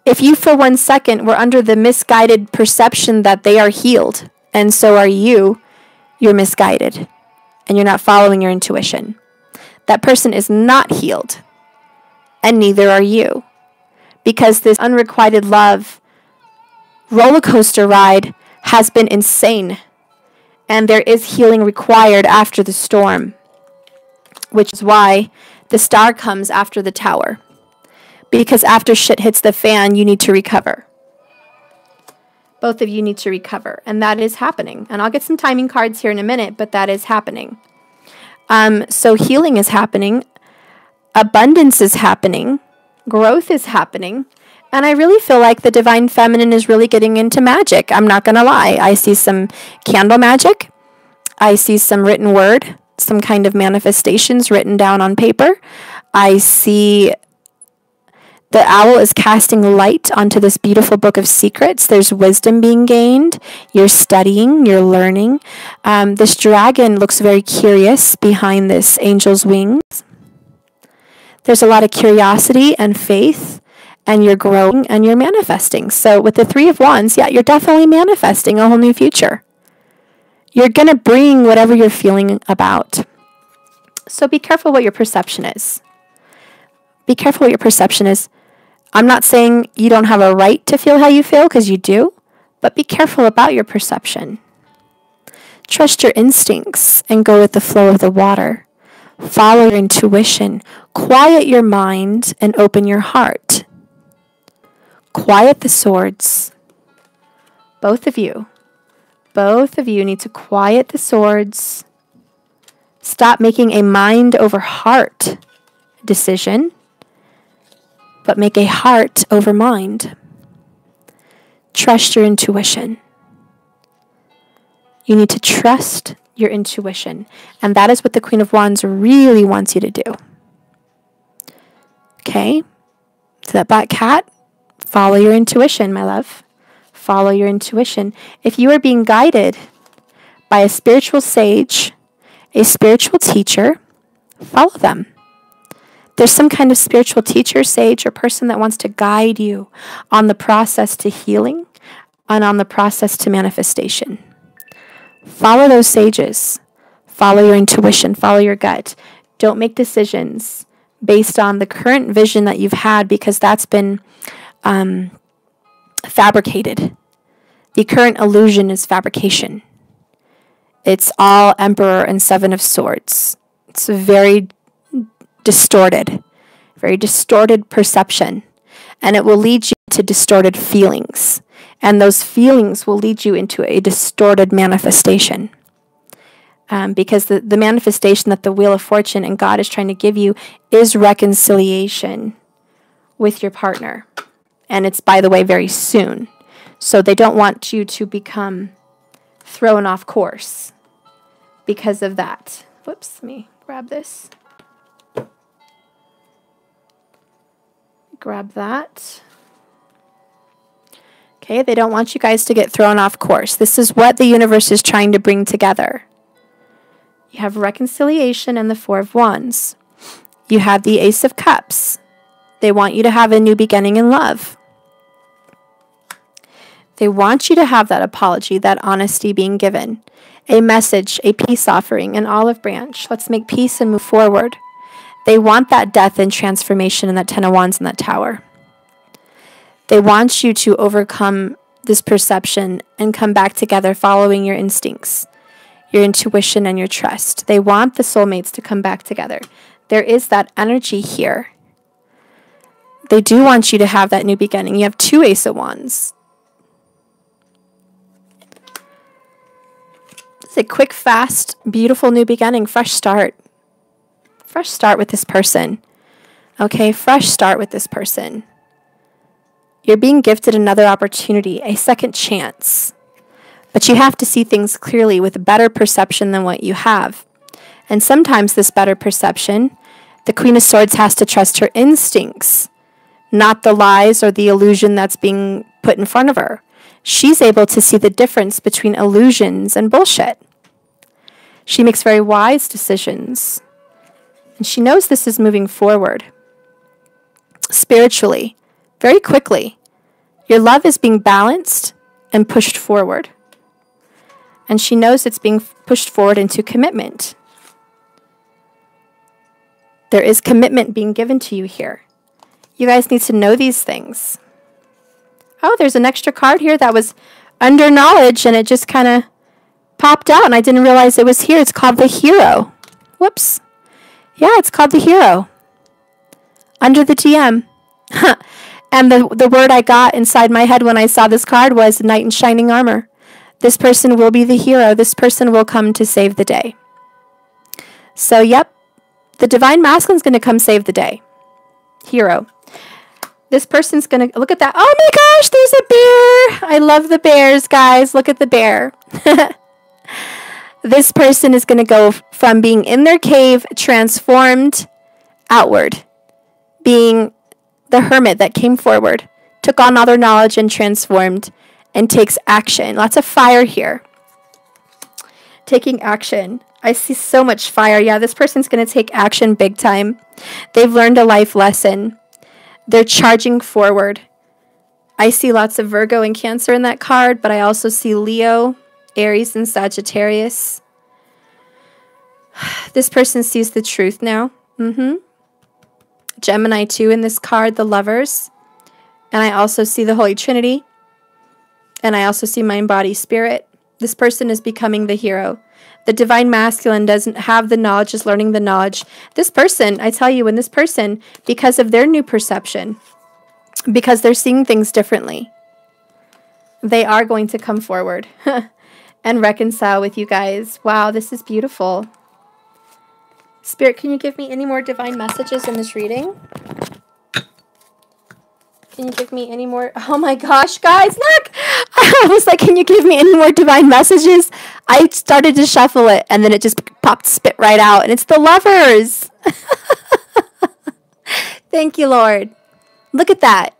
If you for 1 second were under the misguided perception that they are healed, and so are you, you're misguided and you're not following your intuition. That person is not healed, and neither are you, because this unrequited love roller coaster ride has been insane, and there is healing required after the storm, which is why the star comes after the tower, because after shit hits the fan, you need to recover. Both of you need to recover, and that is happening. And I'll get some timing cards here in a minute, but that is happening. So healing is happening, abundance is happening, growth is happening, and I really feel like the divine feminine is really getting into magic. I'm not going to lie. I see some candle magic. I see some written word, some kind of manifestations written down on paper. I see the owl is casting light onto this beautiful book of secrets. There's wisdom being gained. You're studying. You're learning. This dragon looks very curious behind this angel's wings. There's a lot of curiosity and faith, and you're growing and you're manifesting. So with the 3 of Wands, yeah, you're definitely manifesting a whole new future. You're going to bring whatever you're feeling about. So be careful what your perception is. Be careful what your perception is. I'm not saying you don't have a right to feel how you feel, because you do, but be careful about your perception. Trust your instincts and go with the flow of the water. Follow your intuition. Quiet your mind and open your heart. Quiet the swords. Both of you need to quiet the swords. Stop making a mind over heart decision, but make a heart over mind. Trust your intuition. You need to trust your intuition. And that is what the Queen of Wands really wants you to do. Okay? So that black cat, follow your intuition, my love. Follow your intuition. If you are being guided by a spiritual sage, a spiritual teacher, follow them. There's some kind of spiritual teacher, sage, or person that wants to guide you on the process to healing and on the process to manifestation. Follow those sages. Follow your intuition, follow your gut. Don't make decisions based on the current vision that you've had, because that's been fabricated. The current illusion is fabrication. It's all Emperor and Seven of Swords. It's a very distorted perception. And it will lead you to distorted feelings. And those feelings will lead you into a distorted manifestation. Because the manifestation that the Wheel of Fortune and God is trying to give you is reconciliation with your partner. And it's, by the way, very soon. So they don't want you to become thrown off course because of that. Whoops, let me grab this. Grab that. Okay, they don't want you guys to get thrown off course. This is what the universe is trying to bring together. You have reconciliation and the Four of Wands. You have the Ace of Cups. They want you to have a new beginning in love. They want you to have that apology, that honesty being given, a message, a peace offering, an olive branch. Let's make peace and move forward. They want that death and transformation and that Ten of Wands and that Tower. They want you to overcome this perception and come back together following your instincts, your intuition, and your trust. They want the soulmates to come back together. There is that energy here. They do want you to have that new beginning. You have two Ace of Wands. It's a quick, fast, beautiful new beginning, fresh start. Fresh start with this person. Okay, fresh start with this person. You're being gifted another opportunity, a second chance. But you have to see things clearly with a better perception than what you have. And sometimes this better perception, the Queen of Swords has to trust her instincts, not the lies or the illusion that's being put in front of her. She's able to see the difference between illusions and bullshit. She makes very wise decisions. And she knows this is moving forward. Spiritually, very quickly. Your love is being balanced and pushed forward. And she knows it's being pushed forward into commitment. There is commitment being given to you here. You guys need to know these things. Oh, there's an extra card here that was under knowledge, and it just kind of popped out, and I didn't realize it was here. It's called the Hero. Whoops. Yeah, it's called the Hero. Under the TM. And the word I got inside my head when I saw this card was Knight in Shining Armor. This person will be the hero. This person will come to save the day. So, yep, the Divine Masculine's going to come save the day. Hero. This person's going to, look at that. Oh my gosh, there's a bear. I love the bears, guys. Look at the bear. This person is going to go from being in their cave, transformed outward, being the hermit that came forward, took on all their knowledge and transformed, and takes action. Lots of fire here. Taking action. I see so much fire. Yeah, this person's going to take action big time. They've learned a life lesson. They're charging forward. I see lots of Virgo and Cancer in that card, but I also see Leo, Aries, and Sagittarius. This person sees the truth now. Gemini too in this card, the Lovers. And I also see the Holy Trinity. And I also see Mind, Body, Spirit. This person is becoming the hero. The Divine Masculine doesn't have the knowledge, is learning the knowledge. This person, I tell you, when this person, because of their new perception, because they're seeing things differently, they are going to come forward and reconcile with you guys. Wow, this is beautiful. Spirit, can you give me any more divine messages in this reading? Can you give me any more? Oh my gosh, guys, look! I was like, can you give me any more divine messages? I started to shuffle it, and then it just popped spit right out, and it's the Lovers. Thank you, Lord. Look at that.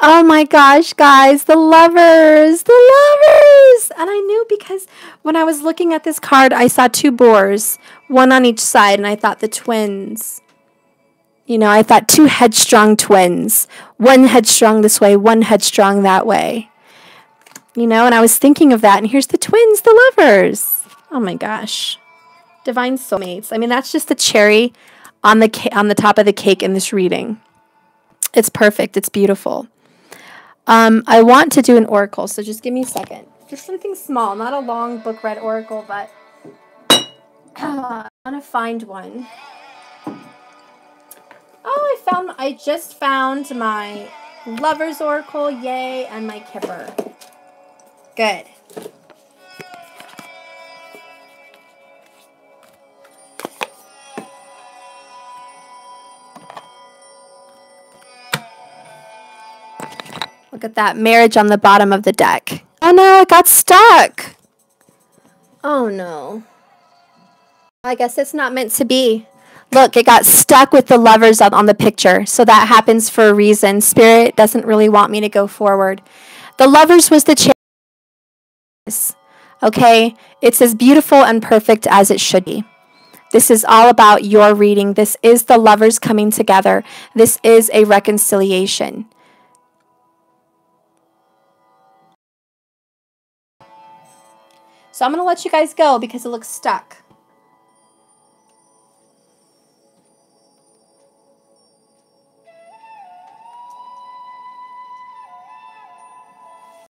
Oh my gosh, guys, the Lovers, the Lovers. And I knew because when I was looking at this card, I saw two boars, one on each side, and I thought the twins. You know, I thought two headstrong twins. One headstrong this way, one headstrong that way. You know, and I was thinking of that, and here's the twins, the lovers. Oh my gosh. Divine soulmates. I mean, that's just the cherry on the top of the cake in this reading. It's perfect. It's beautiful. I want to do an oracle, so just give me a second. Just something small, not a long book read oracle, but I want to find one. Oh, I just found my Lover's Oracle, yay, and my Kipper. Good. Look at that marriage on the bottom of the deck. Oh no, it got stuck. Oh no. I guess it's not meant to be. Look, it got stuck with the lovers on the picture. So that happens for a reason. Spirit doesn't really want me to go forward. The lovers was the chariot. Okay? It's as beautiful and perfect as it should be. This is all about your reading. This is the lovers coming together. This is a reconciliation. So I'm going to let you guys go because it looks stuck.